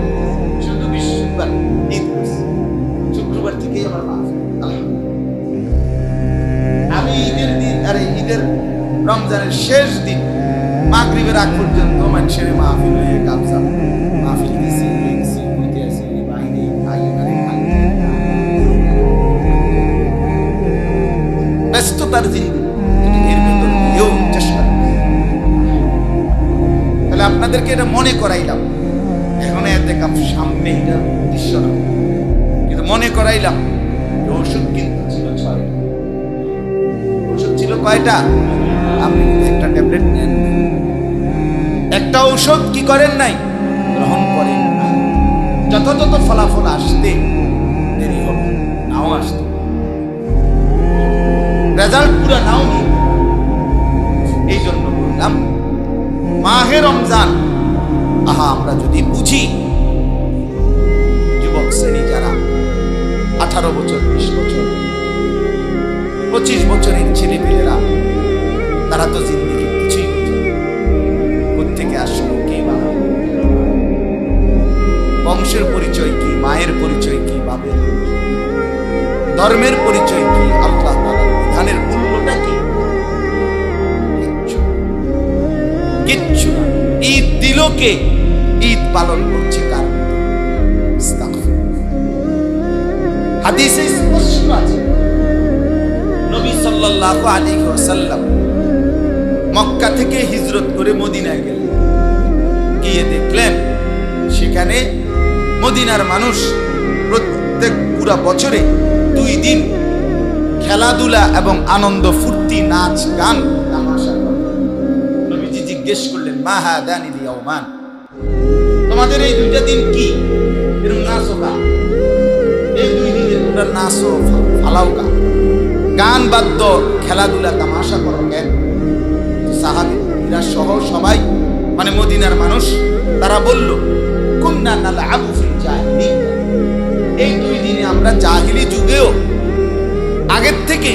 Speaker 1: শুধু বৃহস্পতিবার ঈদ শুক্রবার থেকেই আমার আমি ঈদের দিন আরে ঈদের রমজানের শেষ দিন মাগরিবের আগ পর্যন্ত মানুষের মাহফিল হয়ে কাবসা মাহফিল দিছি ব্যস্ততার জিনিস চেষ্টা। তাহলে আপনাদেরকে এটা মনে করাইলাম, এখন এতে কাপ সামনে এটার দৃশ্য না, কিন্তু মনে করাইলাম ওষুধ কিন্তু ছিল 6টা। ওষুধ ছিল কয়টা? আপনি একটা ট্যাবলেট নেন, একটা ঔষধ কি করেন নাই, গ্রহণ করেন না। যথাযথ ফলাফল আসতে দেরি হবে, নাও আসতে, রেজাল্ট পুরো নাও নিয়ে। এই জন্য বললাম মাহে রমজান আমরা যদি বুঝি, যুবক শ্রেণী যারা 18 বছর 20 বছর 25 বছরের ছেলেমেয়েরা, তারা তো জিন্দেগি কিছুই বুঝে কোত্থেকে আসলো, কে বানালো, বংশের পরিচয় কি, মায়ের পরিচয় কি, বাপের ধর্মের পরিচয় কি, আল্লাহ তাআলার বিধানের মূল্যটা কি, কিচ্ছু না। ঈদ দিল কে? ঈদ পালন করছে কার? হাদিসে স্পষ্ট আছে, নবী সাল্লাল্লাহু আলাইহি ওয়াসাল্লাম মক্কা থেকে হিজরত করে মদিনায় গেলেন। গিয়ে দেখলেন সেখানে মদিনার মানুষ প্রত্যেক পুরা বছরে 2 দিন খেলাধুলা এবং আনন্দ ফুর্তি, নাচ গান তামাশা করে। নবীজি জিজ্ঞেস করলেন, মা হাদানিল ইয়াওমান, তোমাদের এই 2টা দিন কি? এরকম নাচো কা? এই 2 দিনে তোমরা নাচো ফালাও কা? গান বাদ্য খেলাধুলা তামাশা করো কেন? সাহাবীরা সহ সবাই, মানে মদিনার মানুষ, তারা বলল, কুননা নালআবু ফিল জাহিলিয়া, এই 2 দিনে আমরা জাহিলি যুগেও, আগের থেকে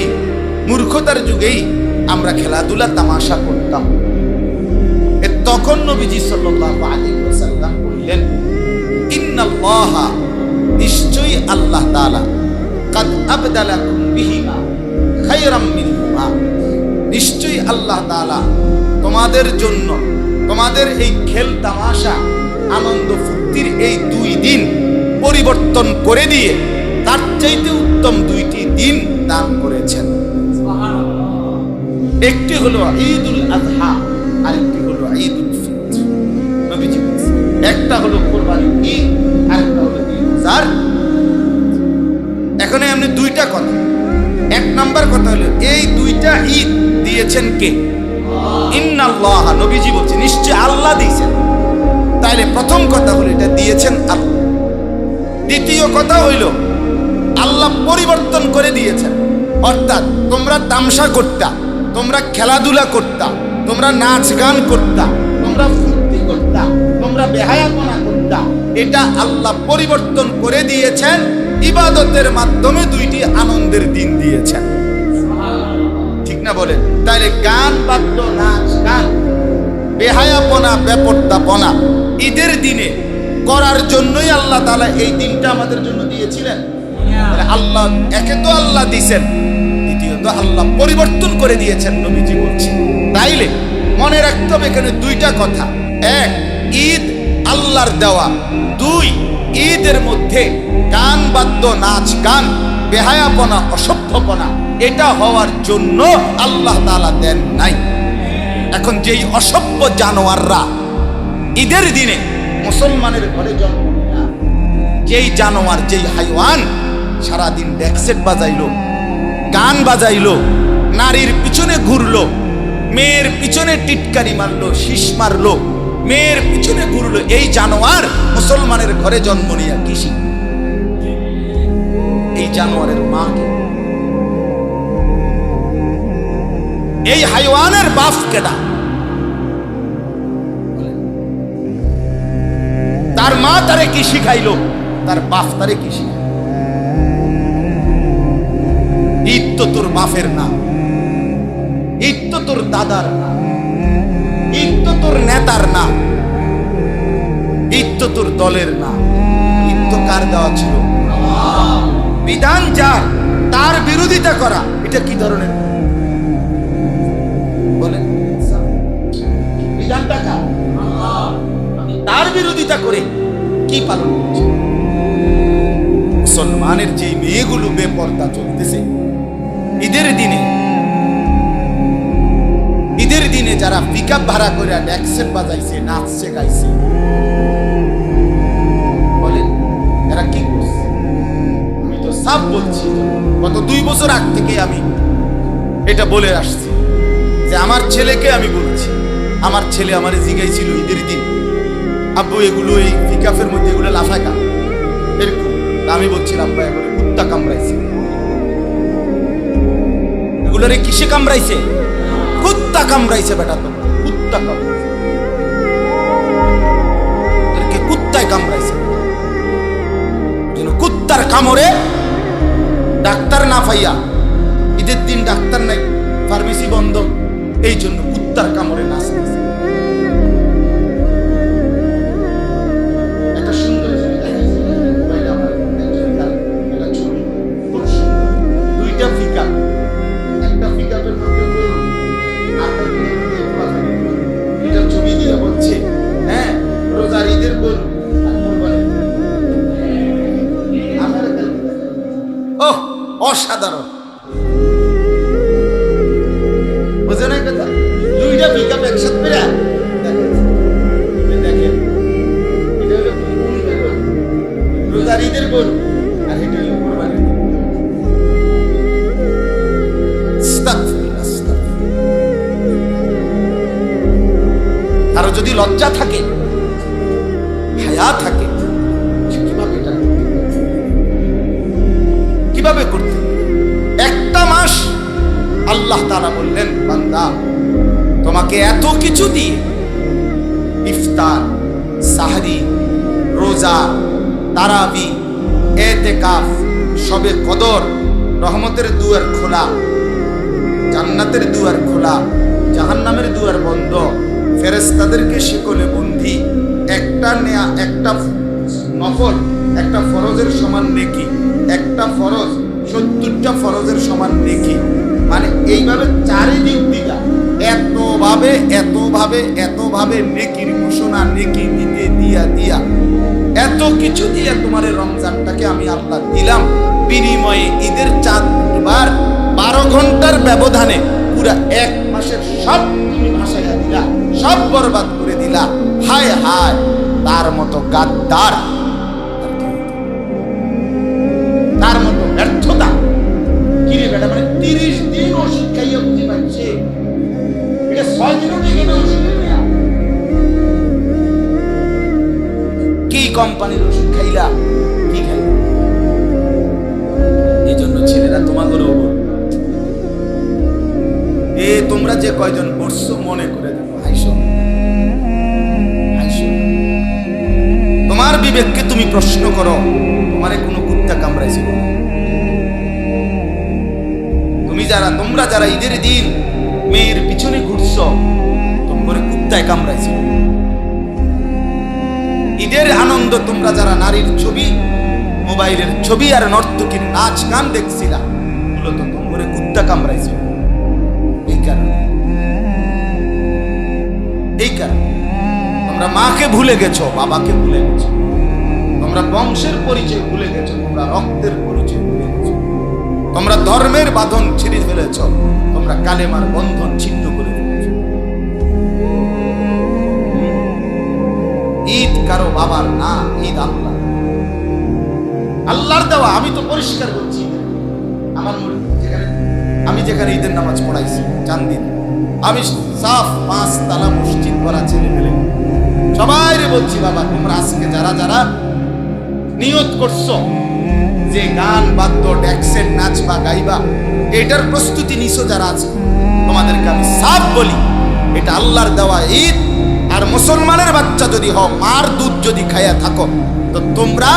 Speaker 1: মূর্খতার যুগেই আমরা খেলাধুলা তামাশা করতাম। তখন নবীজি সাল্লাল্লাহু আলাইহি ওয়াসাল্লাম বললেন, ইন্নাল্লাহা, নিশ্চয়ই আল্লাহ তাআলা, কাদ আবদালাকুম বিহিমা খায়রাম মিনহুমা, নিশ্চয়ই আল্লাহ তাআলা তোমাদের জন্য তোমাদের এই খেল তামাশা আনন্দ ফুর্তির এই 2 দিন পরিবর্তন করে দিয়ে তার চাইতে উত্তম 2টি দিন দান করেছেন। একটি হলো ঈদুল আযহা, আরেকটি হলো ঈদুল ফিতর। নবীজি বলেছেন, একটা হলো কুরবানির ঈদ, আরেকটা হলো ঈদুল। এখন এমনি 2টা কথা। 1 নাম্বার কথা হলো এই 2টা ঈদ দিয়েছেন কে? ইন্নাল্লাহ, নবীজি বলছেন নিশ্চয় আল্লাহ দিয়েছেন। তাইলে প্রথম কথা হলো এটা দিয়েছেন আল্লাহ। দ্বিতীয় কথা হইল আল্লাহ পরিবর্তন করে দিয়েছেন। অর্থাৎ তোমরা তামসা করতা, তোমরা খেলাধুলা করতা, তোমরা নাচ গান করতা, তোমরা ফুর্তি করতা, তোমরা বেহায়াপনা করতা, এটা আল্লাহ পরিবর্তন করে দিয়েছেন। ইবাদতের মাধ্যমে 2টি আনন্দের দিন দিয়েছেন। ঠিক না বলেন? তাইলে গান বাদ্য, নাচ গান, বেহায়াপনা, বেপরদাপনা ঈদের দিনে করার জন্যই আল্লাহ তাআলা এই দিনটা আমাদের জন্য দিয়েছিলেন। আল্লাহ, একে তো আল্লাহ দিয়েছেন, দ্বিতীয়ত আল্লাহ পরিবর্তন করে দিয়েছেন, নবীজি বলছেন। তাইলে মনে রাখতে হবে এখানে 2টা কথা। 1, ঈদ আল্লাহর দেওয়া। 2, ঈদের মধ্যে গান বাদ্য, নাচ গান, বেহায়াপনা, অসভ্যপনা এটা হওয়ার জন্য আল্লাহ তাআলা দেন নাই। এখন যেই অসভ্য জানোয়াররা ঈদের দিনে মুসলমানের ঘরে জন্ম নেয়া, যেই জানোয়ার, যেই হাইওয়ান সারাদিন ডেকসেট বাজাইলো, গান বাজাইলো, নারীর পিছনে ঘুরলো, মেয়ের পিছনে টিটকারি মারলো, শীষ মারলো, মেয়ের পিছনে ঘুরলো, এই জানোয়ার মুসলমানের ঘরে জন্ম নিয়া কি শিখবে? জানোয়ারের মাকে। এই হাইওয়ানের বাপ কেডা? তার মা তারে কি শিখাইলো, তার বাপ তারে কি শিখাইল? ঈদ তো তোর বাপের না, ঈদ তো তোর দাদার না, ঈদ তো তোর নেতার না, ঈদ তো তোর দলের না, ঈদ তো কার দেওয়া ছিল? বিধান যার, তার বিরোধিতা করা এটা কি ধরনের? বলেন, বিধানটা কার? তার বিরোধিতা করে কি পালন করছে? মুসলমানের যে মেয়েগুলো বেপর্দা চলতেছে ঈদের দিনে, ঈদের দিনে যারা পিকআপ ভাড়া করে ড্যাক্সেট বাজাইছে, নাচছে, গাইছে, বলেন এরা কি করছে? আমি তো সাফ বলছি, গত 2 বছর আগ থেকে আমি এটা বলে আসছি যে আমার ছেলেকে আমি বলছি, আমার ছেলে আমারে জিগাইছিল ঈদের দিন, আব্বু এগুলো এই পিকআপের মধ্যে এগুলো লাফায় কেন এরকম? আমি বলছিলাম ভাই এগুলো কুত্তা কামড়াইছে। এগুলোরে কিসে কামড়াইছে? কুত্তা কামড়াইছে বেটা, তো কুত্তা কামড়াইছে, ওদেরকে কুত্তায় কামড়াইছে। যেন কুত্তার কামড়ে ডাক্তার না পাইয়া, ঈদের দিন ডাক্তার নাই, ফার্মেসি বন্ধ, এই জন্য কুত্তার কামড়ে নাচতেছে। একটা সুন্দর দুইটা পিকআপ, একটা পিকআপের মধ্যে এটা ছবি দিয়ে বলছে, হ্যাঁ রোজার ঈদের গরু অসাধারণ, বুঝে না কথা? দুইটা পিকআপ একসাথে পেরা দেখেন, রোজার ঈদের গরু আর এটা হলো কোরবানির গরু। কারো যদি লজ্জা থাকে, হায়া থাকে, কিভাবে এটা কিভাবে করতে? একটা মাস আল্লাহ তাআলা বললেন, বান্দা তোমাকে এত কিছু দিয়ে ইফতার, সাহরি, রোজা, তারাবি, এতেকাফ, শবে কদর, রহমতের দুয়ার খোলা, জান্নাতের দুয়ার খোলা, জাহান্নামের দুয়ার বন্ধ, ফেরেশতাদেরকে শিকলে বন্দী, একটা নেয়া, একটা নফল, একটা ফরজের সমান নেকি, একটা ফরজ 70টা ফরজের সমান নেকি। মানে এইভাবে চারিদিক দিকে এতভাবে এতভাবে এতভাবে নেকির ঘোষণা, নেকি দিতে দিয়া দিয়া এত কিছু দিয়ে তোমার রমজানটাকে আমি আল্লাহ দিলাম, বিনিময়ে ঈদের চাঁদ বার 12 ঘন্টার ব্যবধানে পুরা 1 মাসের সব তুমি ভাসাইয়া দিলা, সব বরবাদ করে দিলা। হায় হায়, তার মতো গাদ্দার, তার মতো ব্যর্থতা কিরে বেটা? মানে 30 দিন ওষুধ খাইয়া বুঝি পাচ্ছে, এটা 6 দিনও টিকে না ওষুধ খাইয়া। কি কোম্পানির ওষুধ খাইলা, কি খাইলা? এই জন্য ছেলেরা তোমাদের ওপর তোমরা যে কয়জন বসছো মনে করে দেখো, হাইসো হাইসো, তোমার বিবেককে তুমি প্রশ্ন করো, তোমারে কোনো কুত্তা কামড়াইছিল? তোমরা যারা ঈদের দিন মেয়ের পিছনে ঘুরছো, তোমার কুত্তায় কামড়াইছিল? ঈদের আনন্দ তোমরা যারা নারীর ছবি, মোবাইলের ছবি আর নর্তকীর নাচ গান দেখছিলা, এগুলো তো তোমার কুত্তা কামড়াইছিল। এই কারণে তোমরা মাকে ভুলে গেছো, বাবাকে ভুলে গেছো, তোমরা বংশের পরিচয় ভুলে গেছো, তোমরা রক্তের পরিচয় ভুলে গেছো, তোমরা ধর্মের বাঁধন ছিঁড়ে ফেলেছ, তোমরা কালেমার বন্ধন ছিন্ন করে ফেলেছ। ঈদ কারো বাবার না, ঈদ আল্লাহ, আল্লাহর দেওয়া। আমি তো পরিষ্কার করছি, আমার আমি যেখানে ঈদের নামাজ পড়াইছি চান্দিন, আমি সাফ 5 তালা মসজিদ করা ছেলে ফেলে সবাই বলছি, বাবা তোমরা আজকে যারা যারা নিয়ত করছো যে গান বাদ্য ড্যাক্সের নাচ বা গাইবা এটার প্রস্তুতি নিছো যারা আছে, তোমাদেরকে আমি সাফ বলি এটা আল্লাহর দেওয়া ঈদ। আর মুসলমানের বাচ্চা যদি হও, মার দুধ যদি খাইয়া থাকো, তো তোমরা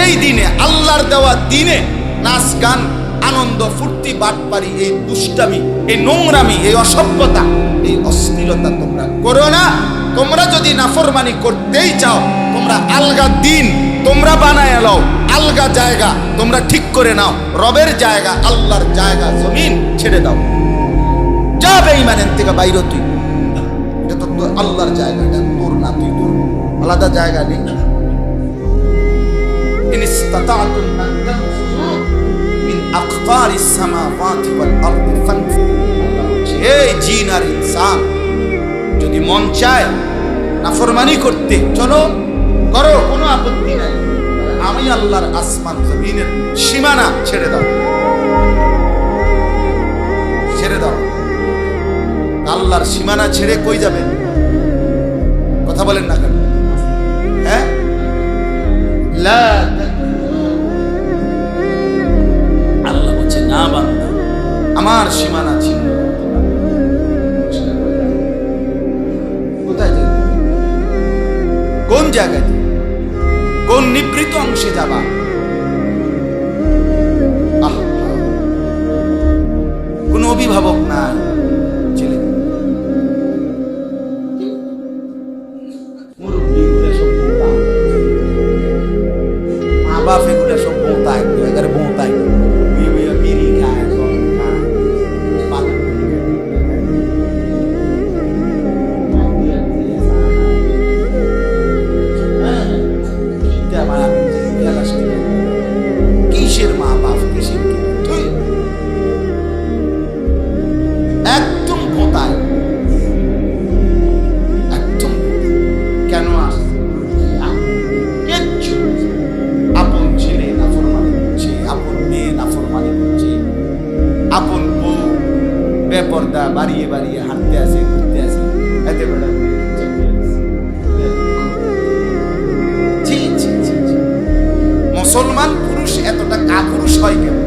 Speaker 1: এই দিনে আল্লাহর দেওয়া দিনে নাচ গান আনন্দ ফুর্তি বাটপারি, এই দুষ্টামি, এই নোংরামি, এই অসভ্যতা, এই অশ্লীলতা তোমরা করো না। তোমরা যদি নাফরমানি করতেই চাও, তোমরা আলগা দিন তোমরা বানায় নাও, আলগা জায়গা তোমরা ঠিক করে নাও, রবের জায়গা আল্লাহর জায়গা জমিন ছেড়ে দাও। যা বেঈমানের থেকে বাইরে, তুই এটা তো তোর আল্লাহর জায়গা, এটা তোর না, তুই তোর আলাদা জায়গা নেই। ইন ইসতাতাতুম আন তানফুযু মিন আকতারিস সামাওয়াতি ওয়াল আরদি ফানফুযু। এই জিন আর ইনসান যদি মন চায় নাফরমানি করতে, চলো করো, কোনো আপত্তি নাই। আমি আল্লাহর আসমান জমিনের সীমানা ছেড়ে দাও, ছেড়ে দাও। আল্লাহর সীমানা ছেড়ে কই যাবেন? কথা বলেন না কেন? হ্যাঁ, আল্লাহ বলছে না বান্দা, আমার সীমানা ছিন্ন। কোথায় যাবে? কোন জায়গায়, কোন নিবৃত অংশে যাবা? কোন অভিভাবক নাই, ছেলে মা বাপ এগুলো সব বোঁতায়, বোঁতায় বিড়ি খায়, কিসের মা বাপ, কিসের একদম কোথায়, একদম কেন আসছে? কিচ্ছু আপন ছেলে নাফরমানি করছে, আপন মেয়ে নাফরমানি করছে, আপন বউ বেপরদা বাড়িয়ে বাড়িয়ে হাঁটতে আসে, ঘুরতে আসে, এতে বেড়া মুসলমান পুরুষ এতটা কাপুরুষ হয় কেন?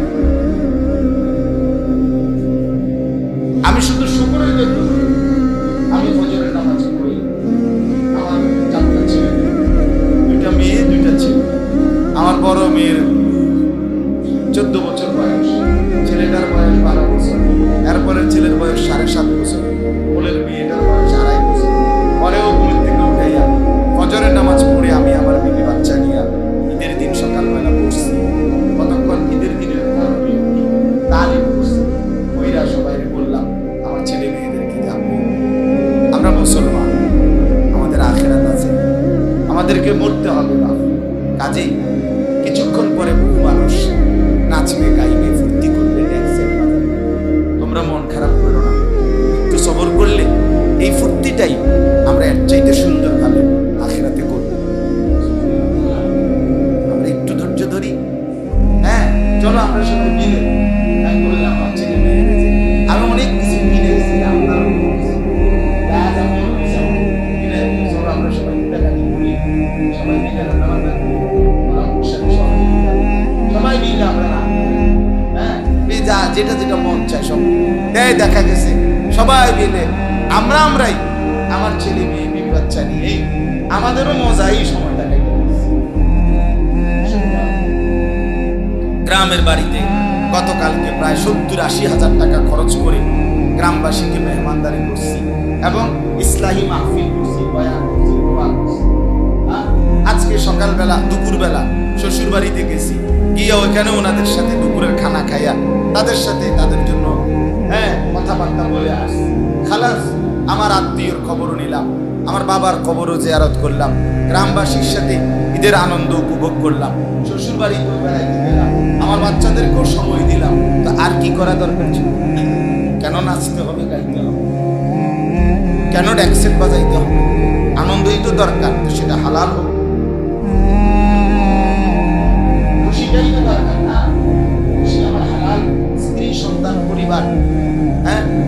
Speaker 1: আমি শুধু শুকরের জন্য আমি ফজরের নামাজ পড়ি। আমার 4টা ছেলে, 2টা মেয়ে, 2টা ছেলে। আমার বড় মেয়ের 14 বছর বয়স, ছেলেটার বয়স 12 বছর, এরপরের ছেলের বয়স 7.5 বছর, কোলের মেয়েটার বয়স 2.5 বছর। পরেও ঘুম থেকে উঠাইয়া ফজরের নামাজ পড়ে আমি আমার বিবি বাচ্চা নিয়ে ঈদের দিন সকালবেলা বসছি। কতক্ষণ? ঈদের দিনের তালিম করছি, ওইরা সবাই বললাম আমার ছেলে মেয়েদেরকে যাবো, আমরা মুসলমান, আমাদের আখিরাত আছে, আমাদেরকে মরতে হবে না। কাজেই কিছুক্ষণ পরে বহু মানুষ নাচবে, গাইবে, ফুর্তি করবে, তোমরা মন খারাপ করো না, একটু সবর করলে এই ফুর্তিটাই আমরা এর চাইতে সুন্দরভাবে আখিরাতে করব। আমরা একটু ধৈর্য ধরি। হ্যাঁ, চলো আমরা সবাই মিলে আমার ছেলে মেয়ে, আমি অনেক কিছু কিনে গেছি, আমরা সবাই দেখাটি করি, সবাই মিলে সবাই মিলে আমরা যা যেটা যেটা মন চায় সব দেয়। দেখা গেছে সবাই মিলে আমরাই আমার ছেলে মেয়ে বিবি বাচ্চা নিয়ে আমাদেরও মজাই সময়টা কেটে গেছে। গ্রামের বাড়িতে গতকালকে প্রায় 70-80 হাজার টাকা খরচ করে গ্রামবাসীকে মেহমানদারি করছি এবং ইসলাহি মাহফিল করছি, বয়ান করছি, কোরআন করছি। আজকে সকালবেলা দুপুরবেলা শ্বশুর বাড়িতে গেছি, গিয়ে ওইখানে ওনাদের সাথে দুপুরের খানা খাইয়া তাদের সাথে তাদের জন্য কথাবার্তা বলে আসছি। খালাস আমার আত্মীয়র খবরও নিলাম, আমার বাবার কবরও জিয়ারত করলাম, গ্রামবাসীর সাথে ঈদের আনন্দ উপভোগ করলাম, শ্বশুর বাড়িতেও বেড়াইতে গেলাম, আমার বাচ্চাদেরকেও সময় দিলাম। তো আর কি করা দরকার ছিল? কেন নাচতে হবে, গাইতে হবে, কেন ড্যাক্সেট বাজাইতে হবে? আনন্দই তো দরকার, তো সেটা হালাল হোক, খুশিটাই তো দরকার না? খুশি আমার হালাল, স্ত্রী সন্তান পরিবার।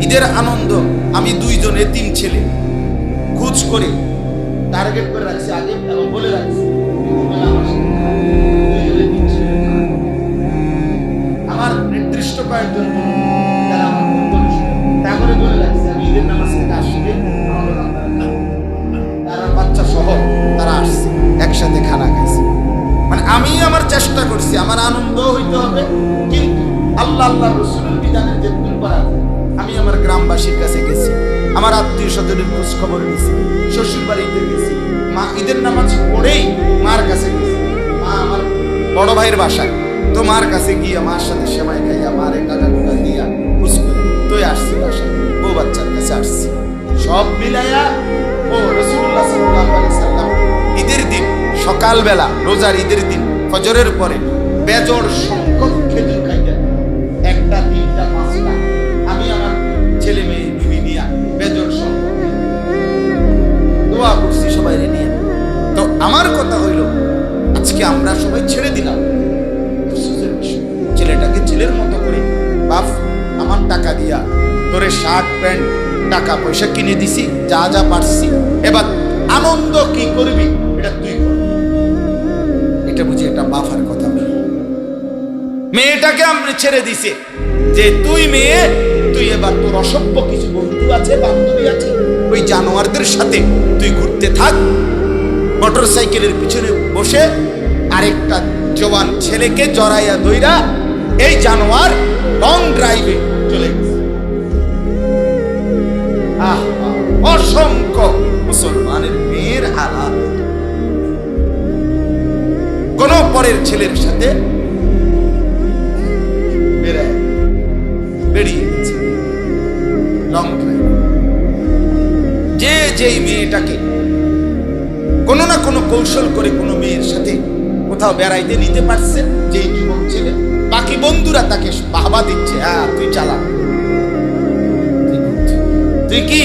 Speaker 1: ঈদের আনন্দ আমি 2 জন এতিম ছেলে খোঁজ করে টার্গেট করে রাখছি আগে এবং বলে রাখছি আমি আমার চেষ্টা করছি, আমার আনন্দ হইতে হবে, কিন্তু আল্লাহ আল্লাহ রসুলের বিধানের যে তুলবা আমি আমার গ্রামবাসীর কাছে গেছি, আমার আত্মীয় স্বজনের খোঁজ খবর নিয়েছি, শ্বশুর বাড়িতে গেছি, মা ঈদের নামাজ পড়েই মার কাছে গেছি, মা আমার বড় ভাইয়ের বাসায়, তো মার কাছে গিয়ে মার সাথে সেমাই খাইয়া মারে টাকা টুকা দিয়া খুশ করে তুই আসছি বাসায়, বউ বাচ্চার কাছে আসছি, সব মিলাইয়া ও রাসূলুল্লাহ সাল্লাল্লাহু আলাইহি সাল্লাম ঈদের দিন সকালবেলা, রোজার ঈদের দিন ফজরের পরে বেজোড় সংখ্যক খেজুর খাইতেন, একটা তিনটা পাঁচটা, আমি আমার ছেলে মেয়ে বিবি নিয়া বেজোড় সংখ্যক দোয়া করছি সবাই নিয়ে। তো আমার কথা হইল, আজকে আমরা সবাই ছেড়ে দিলাম ছেলেটাকে ছেলের মতো করে, বাপ আমার টাকা দিয়া তোরে শার্ট প্যান্ট টাকা পয়সা কিনে দিছি, যা যা পারছি, এবার আনন্দ কি করবি এটা তুই কর। এটা বুঝি একটা বাফার কথা বলি। মেয়েটাকে আমরা ছেড়ে দিছে যে তুই মেয়ে, তুই এবার তোর অসভ্য কিছু বন্ধু আছে, বান্ধবী আছে, ওই জানোয়ারদের সাথে তুই ঘুরতে থাক। মোটর সাইকেলের পিছনে বসে আরেকটা জওয়ান ছেলেকে জড়াইয়া দইরা এই জানোয়ার লং ড্রাইভে চলে গেছে। অসংখ্য মুসলমানের মেয়ের হালাত, কোন পরের ছেলের সাথে বেরিয়ে গেছে লং ড্রাইভ। যে যেই মেয়েটাকে কোনো না কোনো কৌশল করে কোনো মেয়ের সাথে কোথাও বেড়াইতে নিতে পারছে, যেই যুবক ছেলে, বাকি বন্ধুরা তাকে বাহবা দিচ্ছে, হ্যাঁ তুই চালা, তুই কি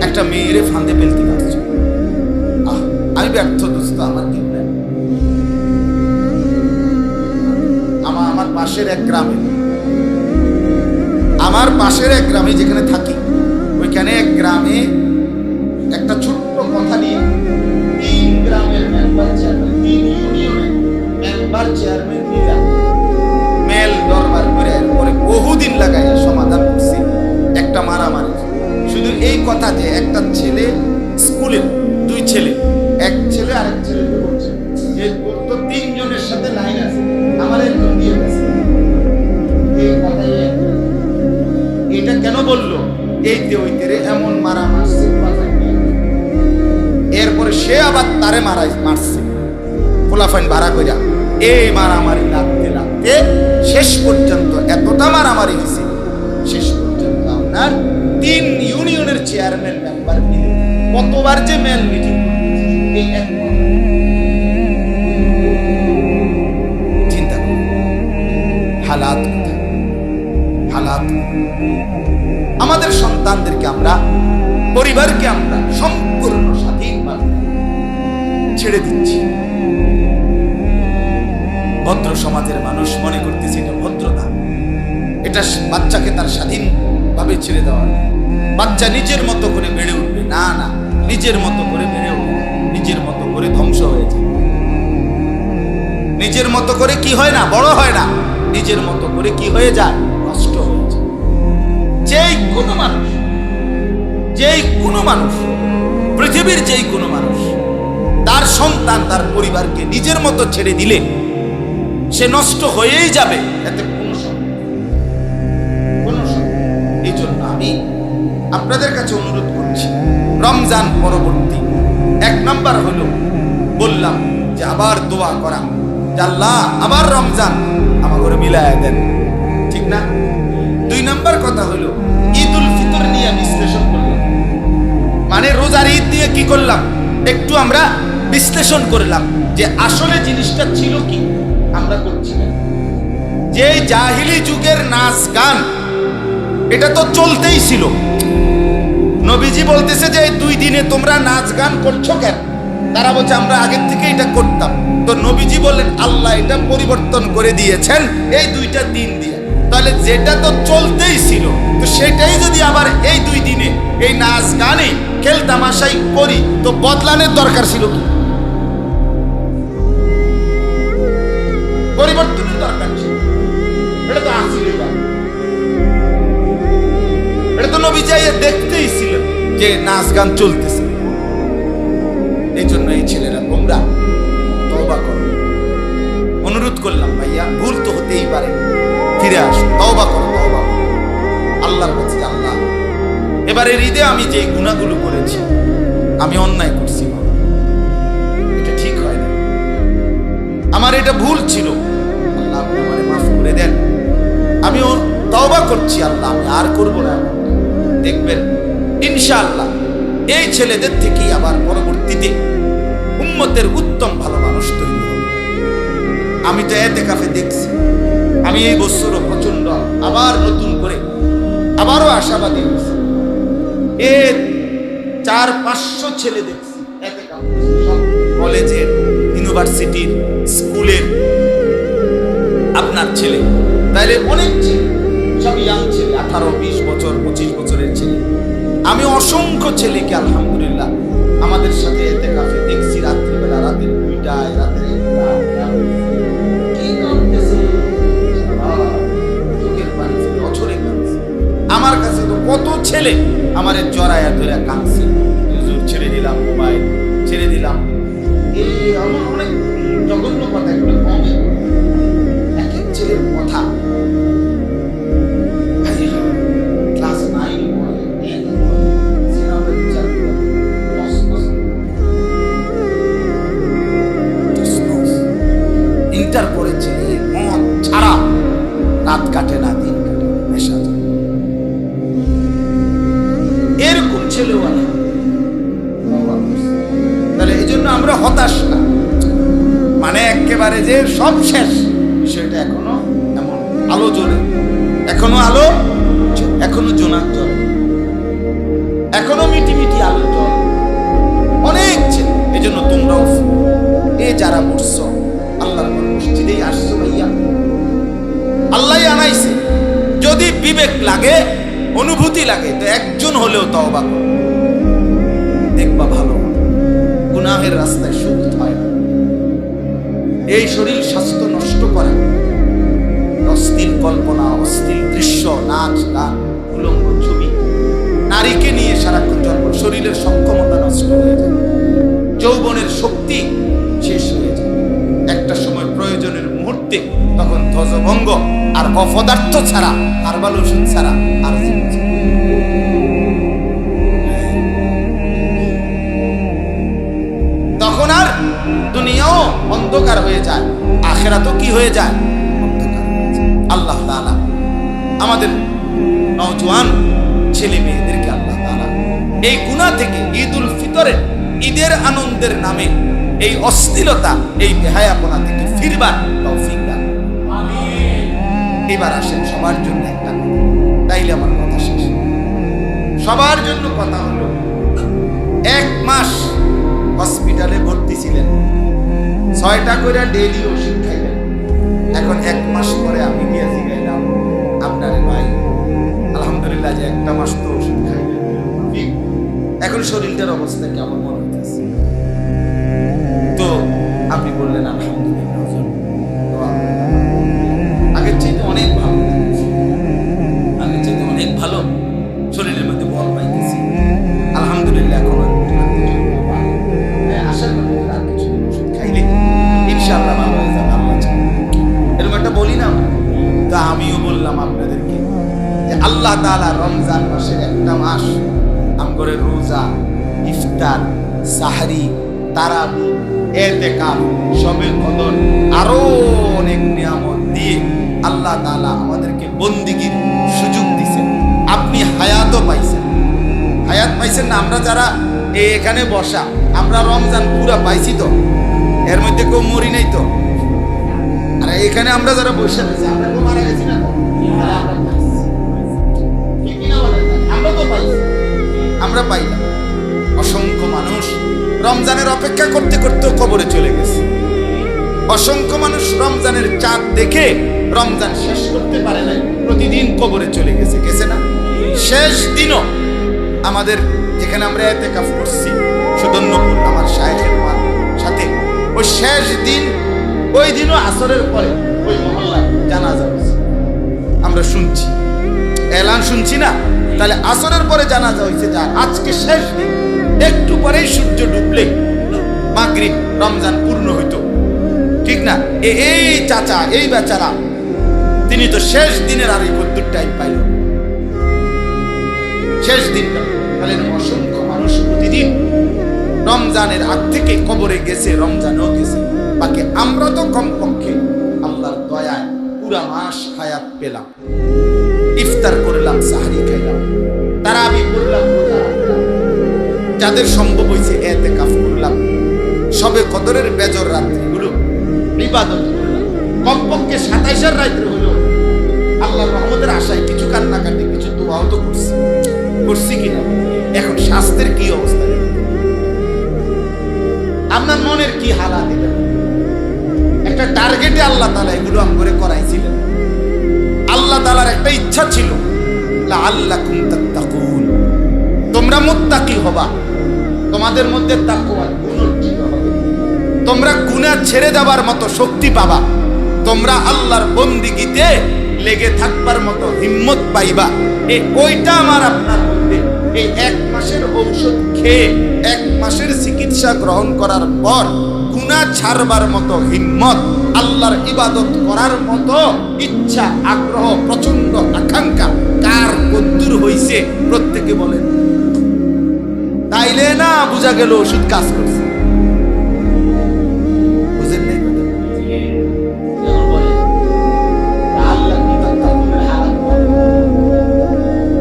Speaker 1: একটা মেয়েরে ফাঁদে ফেলতে পারছ। আমি ব্যর্থ দোস্ত, আমার কি আমার পাশের এক গ্রামে, আমার পাশের এক গ্রামে যেখানে থাকি, ওইখানে এক গ্রামে একটা ছোট্ট কথা নিয়ে 3 গ্রামের মেম্বার চেয়ারম্যান, 3 ইউনিয়নের মেম্বার চেয়ারম্যান নিয়ে মেল দরবার করে পরে বহুদিন লাগাইয়া সমাধান করছি একটা মারামারি। শুধু এই কথা যে একটা ছেলে স্কুলের 2 ছেলে, এক ছেলে আরেক ছেলেকে বলছে যে তোর তো 3 জনের সাথে লাইন আছে, আমার একজন দিয়ে গেছে। এই কথাই এটা কেন বললো, এইতে ওইতে এমন মারা মারছে, এরপরে সে আবার তারে মারছে পোলাফাইন ভাড়া কইরা। এই মারামারি লাগতে লাগতে শেষ পর্যন্ত এতটা মারামারি হয়েছে, শেষ পর্যন্ত আপনার 3 ইউনিয়নের চেয়ারম্যান মেম্বার মিলে কতবার যে মেল মিটিং, চিন্তা করুন হালাত। আমাদের সন্তানদেরকে আমরা, পরিবারকে আমরা সম্পূর্ণ স্বাধীনভাবে ছেড়ে দিচ্ছি। ভদ্র সমাজের মানুষ মনে করতেছে এটা ভদ্রতা, এটা বাচ্চাকে তার স্বাধীনভাবে ছেড়ে দেওয়া, বাচ্চা নিজের মতো করে বেড়ে উঠবে। না না, নিজের মতো করে বেড়ে উঠবে, নিজের মতো করে ধ্বংস হয়ে যায়। নিজের মতো করে কি হয় না, বড় হয় না, নিজের মতো করে কি হয়ে যায়, নষ্ট হয়ে যায়। যেই কোনো মানুষ, পৃথিবীর যেই কোনো মানুষ তার সন্তান, তার পরিবারকে নিজের মতো ছেড়ে দিলে সে নষ্ট হয়েই যাবে, এতে কোনো সন্দেহ। এই জন্য আমি আপনাদের কাছে অনুরোধ করছি, রমজান পরবর্তী 1 নাম্বার হলো বললাম যে আবার দোয়া করা, যে আল্লাহ আবার রমজান আমার ঘরে মিলায়া দেন, ঠিক না? 2 নাম্বার কথা হলো ঈদ উল ফিতর নিয়ে বিশ্লেষণ করলাম, মানে রোজার ঈদ নিয়ে কি করলাম, একটু আমরা বিশ্লেষণ করলাম যে আসলে জিনিসটা ছিল কি আমরা করছি না। যে জাহিলি যুগের নাচ গান এটা তো চলতেই ছিল। নবীজি বলতেছে যে এই 2 দিনে তোমরা নাচ গান করছো কেন? তারা বলছে আমরা আগের থেকে এটা করতাম। তো নবীজি বললেন আল্লাহ এটা পরিবর্তন করে দিয়েছেন এই 2টা দিন দিয়ে। তাহলে যেটা তো চলতেই ছিল, তো সেটাই যদি আবার এই 2 দিনে এই নাচ গানে খেল তামাশাই করি, তো বদলানোর দরকার ছিল কি? পরিবর্তনের দরকার ছিল। এটা তো আসলে এটা তো নবী যাইয়ে দেখতেই ছিলেন যে নাচ গান চলতেছে। এই জন্য এই ছেলেরা তোমরা তওবা করো, করলাম ভাইয়া, ভুল তো হতেই পারে, ফিরে আসো, তওবা করো, তওবা করো আল্লাহর কাছে। আল্লাহ, এবারে ঈদে আমি যে গুনাহগুলো করেছি, আমি অন্যায় করছি, এটা ঠিক হয় না, আমার এটা ভুল ছিল, আল্লাহ আপনি আমারে মাফ করে দেন, আমিও তওবা করছি আল্লাহ, আমি আর করব না। দেখবেন ইনশাআল্লাহ এই ছেলেদের থেকেই আবার পরবর্তীতে উম্মতের উত্তম ভালো মানুষ তৈরি হবে। আমি তো এতেকাফে দেখছি, আমি এই বছরও প্রচন্ড আবার নতুন করে আবারও আশাবাদী হয়েছি। এর 400-500 ছেলে দেখছি এতেকাফে, সব কলেজের, ইউনিভার্সিটির, স্কুলের আপনার ছেলে, তাইলে অনেক ছেলে, সব ইয়াং ছেলে, 18-20 বছর, 25 বছরের ছেলে। আমি অসংখ্য ছেলেকে আলহামদুলিল্লাহ আমাদের সাথে এতেকাফে দেখছি, রাত্রিবেলা, রাতের 2টায়, রাতের 1টায়, কি করতেছে, চোখের পানি ফেলে অঝরে কাঁদছে। আমার কাছে তো কত ছেলে আমার জড়ায়া ধরে কাঁদছে, হুজুর ছেড়ে দিলাম মোবাইল, ছেড়ে দিলাম, এই আমার অনেক জঘন্য কথা, এগুলো কমে এক এক ছেলের কথা। ক্লাস 9 পড়ে, 10 পড়ে, সিনেমার বিচার করে, ইন্টার পড়েছে, মদ ছাড়া রাত কাটে না, দিন কাটে, নেশা। এরকম ছেলেও আছে। তাহলে এই জন্য আমরা হতাশ না, মানে একেবারে যে সব শেষ, বিষয়টা এখনো এমন আলো জ্বলে, এখনো আলো, এখনো জোনাক জ্বলে, এখনো মিটি মিটি আলো জ্বলে, অনেক ছেলে। এই জন্য তোমরাও যারা পড়ছো আল্লাহর মসজিদেই আসছো ভাইয়া, আল্লাহ আনাইছে, যদি বিবেক লাগে, অনুভূতি লাগে, তো একজন হলেও তওবা করো, দেখবা ভালো, গুনাহের রাস্তায় সুখ হয় না। এই শরীর স্বাস্থ্য নষ্ট করে, অস্থির কল্পনা, অস্থির দৃশ্য, নাচ গান, উলঙ্গ ছবি, নারীকে নিয়ে সারাক্ষণ জন্ম, শরীরের সক্ষমতা নষ্ট হয়ে যায়, যৌবনের শক্তি শেষ হয়ে যায়। একটা সময় প্রয়োজনের মুহূর্তে তখন ধ্বজভঙ্গ আর অপদার্থ ছাড়া, হারবাল ওষুধ ছাড়া আর তখন আর দুনিয়াও অন্ধকার হয়ে যায়, আখিরাতও কি হয়ে যায়, অন্ধকার হয়ে যায়। আল্লাহ তাআলা আমাদের নওজোয়ান ছেলে মেয়েদেরকে আল্লাহ তাআলা এই গুনাহ থেকে ঈদুল ফিতরের, ঈদের আনন্দের নামে এই অশ্লীলতা, এই বেহায়াপনা থেকে ফিরবার তৌফিক দান। আমিন। এবার আসেন সবার জন্য একটা কথা, তাইলে আমার কথা শেষ। সবার জন্য কথা হলো, 1 মাস হসপিটালে ভর্তি ছিলেন, 6টা করে ডেইলি ওষুধ খাইলেন। এখন 1 মাস পরে আমি গিয়ে জিগাইলাম আপনার ভাই, আলহামদুলিল্লাহ যে 1টা মাস তো ওষুধ খাইলেন, এখন শরীরটার অবস্থা কেমন মনে হচ্ছে? তো আপনি বললেন আলহামদুলিল্লাহ, আগের চাইতে অনেক ভালো, আগের চাইতে অনেক ভালো, শরীরের মধ্যে বল পাইতেছি আলহামদুলিল্লাহ। এখন আশা করি আর কিছু ওষুধ খাইলে ইনশাআল্লাহ ভালো হয়ে যাবে, আল্লাহ চায়। এরকম একটা বলি না? তো আমিও বললাম আপনাদেরকে যে আল্লাহ তাআলা রমজান মাসের 1টা মাস আমগরে রোজা, ইফতার, সাহরি, তারাবি, ইতিকাফ, শবে কদর, আরো অনেক নিয়ামত দিয়ে আল্লাহ তাআলা আমাদেরকে বন্দিগির সুযোগ দিয়েছেন। আপনি হায়াতও পাইছেন, হায়াত পাইছেন না? আমরা যারা এখানে বসা, আমরা রমজান পুরা পাইছি তো, এর মধ্যে কেউ মরি নাই তো। আর এখানে আমরা যারা বসে আছি, আমরা কেউ মারা গেছি না? আমরা তো পাইছি, আমরা পাইলাম। অসংখ্য মানুষ রমজানের অপেক্ষা করতে করতেও কবরে চলে গেছে। অসংখ্য মানুষ রমজানের চাঁদ দেখে রমজান শেষ করতে পারে নাই, প্রতিদিন কবরে চলে গেছে, গেছে না? শেষ দিনও আমাদের যেখানে আমরা ইতিকাফ করছি সুদন্যপুর, আমার শায়েখের সাথে, ওই শেষ দিন, ওই দিনও আসরের পরে ওই মহল্লায় জানাজা হয়েছে, আমরা শুনছি, এলান শুনছি না? তাহলে আসরের পরে জানাজা হয়েছে, যা আজকে শেষ দিন, একটু পরেই সূর্য ডুবলে মাগরিব, রমজান পূর্ণ হইতো, ঠিক না? এই চাচা, এই বেচারা, তিনি তো শেষ দিনের আর এই কদ্দুর টাইম পাইল, শেষ দিনটা। তাহলে অসংখ্য মানুষ প্রতিদিন রমজানের আগ থেকে কবরে গেছে, রমজানেও গেছে, বাকি আমরা তো কমপক্ষে আল্লাহর দয়ায় পুরা মাস হায়াত পেলাম, ইফতার করলাম, সাহরি খাইলাম, তারাবি করলাম, রোজা রাখলাম, যাদের সম্ভব হয়েছে ইতিকাফ করলাম, সবে কদরের বেজর রাত্রিগুলো ইবাদত করলাম, কমপক্ষে 27 রাত্রি হলো আল্লাহর রহমতের আশায় কিছু কান্নাকাটি, কিছু দোয়াও তো করছি কিনা? এখন স্বাস্থ্যের কি অবস্থা, আপনার মনের কি হালাত? একটা টার্গেটে আল্লাহ তাআলা এগুলো আমগরে করাইছিলেন। আল্লাহ তাআলার একটা ইচ্ছা ছিল, লাআল্লাকুম তাত্তাকুন, তোমরা মুত্তাকি হবা, তোমাদের মধ্যে তাকওয়ার গুণ অর্জিত হবে, তোমরা গুনাহ ছেড়ে দেওয়ার মতো শক্তি পাবা, তোমরা আল্লাহর বন্দিগিতে লেগে থাকবার মতো হিম্মত পাইবা। ওইটা আমার আপনার মধ্যে এই 1 মাসের ঔষধ খেয়ে 1 মাসের চিকিৎসা গ্রহণ করার পর গুনাহ ছাড়বার মতো হিম্মত, আল্লাহর ইবাদত করার মতো ইচ্ছা, আগ্রহ, প্রচন্ড আকাঙ্ক্ষা কার কদ্দুর হইছে প্রত্যেকে বলেন। তাইলে না বুঝা গেল ওষুধ কাজ করছে। বুঝেন নাই?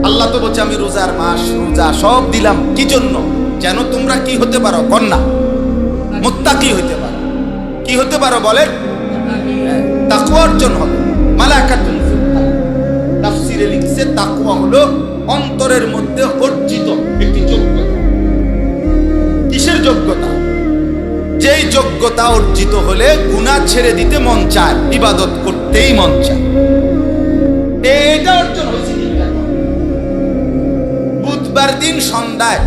Speaker 1: আল্লাহ তো বলছে আমি রোজার মাস, রোজা সব দিলাম কি জন্য? যেন তোমরা কি হতে পারো? কন্যা মুত্তাকি হইতে পারো। কি হতে পারো বলে? তাকওয়া অর্জন হবে। মালাকাতুন তাফসীরে লিখছে তাকওয়া হলো অন্তরের মধ্যে অর্জিত একটি যোগ্যতা। কিসের যোগ্যতা? যেই যোগ্যতা অর্জিত হলে গুনাহ ছেড়ে দিতে মন চায়, ইবাদত করতেই মন চায়। এটা অর্জন হয়েছে। বুধবার দিন সন্ধ্যায়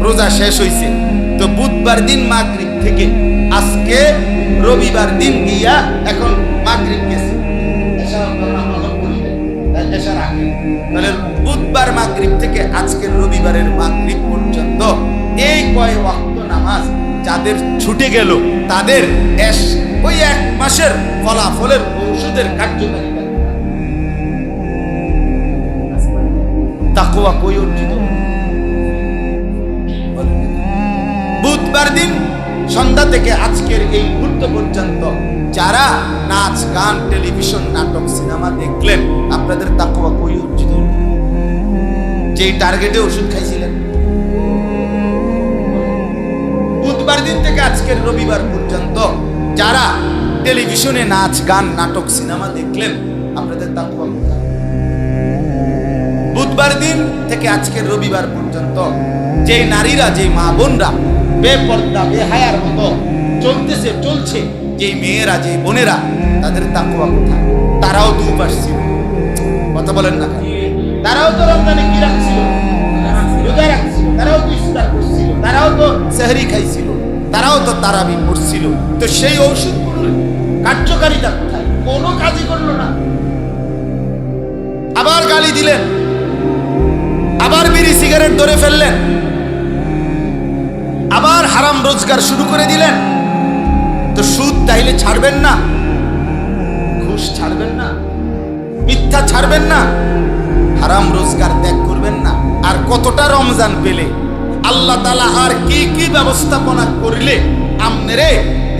Speaker 1: রোজা শেষ হয়েছে, তো বুধবার দিন মাগরিব থেকে আজকে রবিবার দিন গিয়া এখন মাগরিব গেছে, তাহলে বুধবার মাগরিব থেকে আজকের রবিবারের মাগরিব পর্যন্ত এই কয় ওয়াক্ত নামাজ যাদের ছুটে গেল তাদের ওই 1 মাসের ফলাফলের ঔষধের কার্যকারিতা। তাকওয়া কই অর্জিত? বুধবার দিন সন্ধ্যা থেকে আজকের এই মুহূর্ত পর্যন্ত যারা নাচ, গান, টেলিভিশন, নাটক, সিনেমা দেখলেন, আপনাদের তাকওয়া কই অর্জিত? যেই টার্গেটে ওষুধ খাইছিলেন। বুধবার দিন থেকে আজকের রবিবার পর্যন্ত যারা টেলিভিশনে নাচ, গান, নাটক, সিনেমা দেখলেন, আপনাদের তাকওয়া কোথায়? বুধবার দিন থেকে আজকের রবিবার পর্যন্ত যেই নারীরা, যেই মা বোনরা বেপর্দা, বেহায়ার মতো চলছে, যেই মেয়েরা, যেই বোনেরা, তাদের তাকওয়া কোথায়? তারাও তো উপাস ছিল, কথা বলেন না? তারাও তো রমজানে কি রাখছিল? রোজা রাখছিল, তারাও তো ইফতার করছিল, তারাও তো সেহরি খাইছিল, তারাও তো তারাবি পড়ছিল। তো সেই ঔষধগুলোর কার্যকারিতা কোথায়? কোনো কাজই করলো না। আবার গালি দিলেন, আবার বিড়ি সিগারেট ধরে ফেললেন, আবার হারাম রোজগার শুরু করে দিলেন। তো সুদ তাইলে ছাড়বেন না? ঘুষ ছাড়বেন না? মিথ্যা ছাড়বেন না? হারাম রোজগার ত্যাগ করবেন না? আর কতটা রমজান পেলে আল্লাহ তাআলা আর কি কি ব্যবস্থাপনা করলে আমনেরে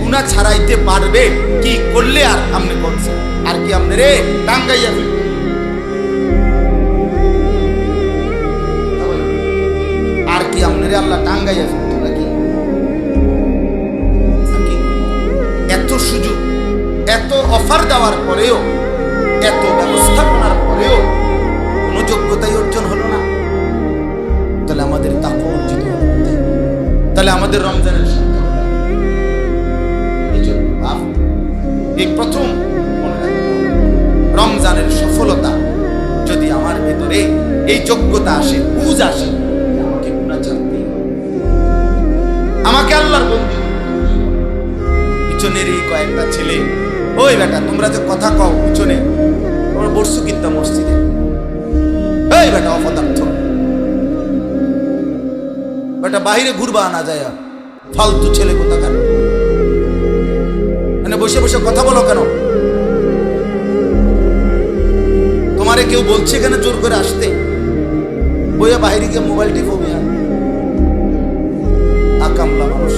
Speaker 1: গুনাহ ছাড়াইতে পারবে? কি করলে আর আমনে বলছেন আর কি আমনেরে টাঙ্গাইয়া ফেলবে? আর কি আমনেরে আল্লাহ টাঙ্গাইয়া ফেলবে নাকি? এত সুযোগ, এত অফার দেওয়ার পরেও, এত ব্যবস্থাপনার পরেও কোনো যোগ্যতাই অর্জন হলো না। তাহলে আমাদের তাকওয়া অর্জিত হলো, তাহলে আমাদের রমজানের সংখ্যা এই প্রথম রমজানের সফলতা যদি আমার ভেতরে এই যোগ্যতা আসে, বুঝ আসে, আমাকে গুনাহ ছাড়তে হবে, আমাকে আল্লাহর বন্দী। পিছনের এই কয়েকটা ছেলে, ওই বেটা তোমরা যে কথা কও পিছনে, তোমরা বসছো কিন্তু মসজিদে, এই বেটা অপদার্থ বেটা, বাহিরে ঘুরবা না যায়, ফালতু ছেলে কোথাকার, মানে বসে বসে কথা বলো কেন? তোমারে কেউ বলছে কেন জোর করে আসতে? বইয়া বাইরে গিয়ে মোবাইল টিপো মিয়া, আকামলা মানুষ।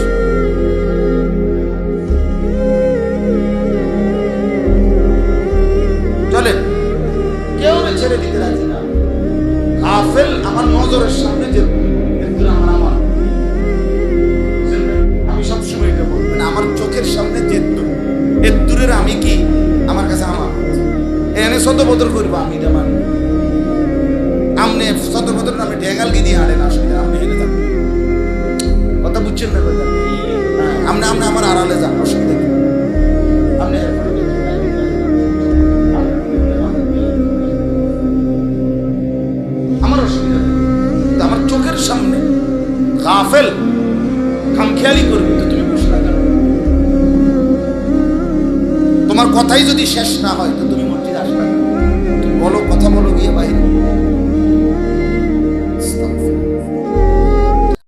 Speaker 1: চলেন, কেউ ছেড়ে দিতে রাজি না। গাফেল আমার নজরের সামনে যে আমার আমি সবসময় এটা বলবেন, আমার চোখের সামনে যে দূরের আমি কি আমার কাছে আমার এনে শত বদল করবো আমি এটা মানি। আমনে শত বদল আমি ঢেঙ্গাল গিয়ে দিয়ে আড়ে না আসলে আপনি এনে যান, কথা বুঝছেন না? আপনি আপনি আমার আড়ালে যান, অসুবিধা নেই। আপনি আমার অসুবিধা নেই, আমার চোখের সামনে গাফেল খামখেয়ালি করবে তো তুমি বসে না কেন? তোমার কথাই যদি শেষ না হয় তো তুমি মসজিদে আসবে না। বলো, কথা বলো গিয়ে বাইরে।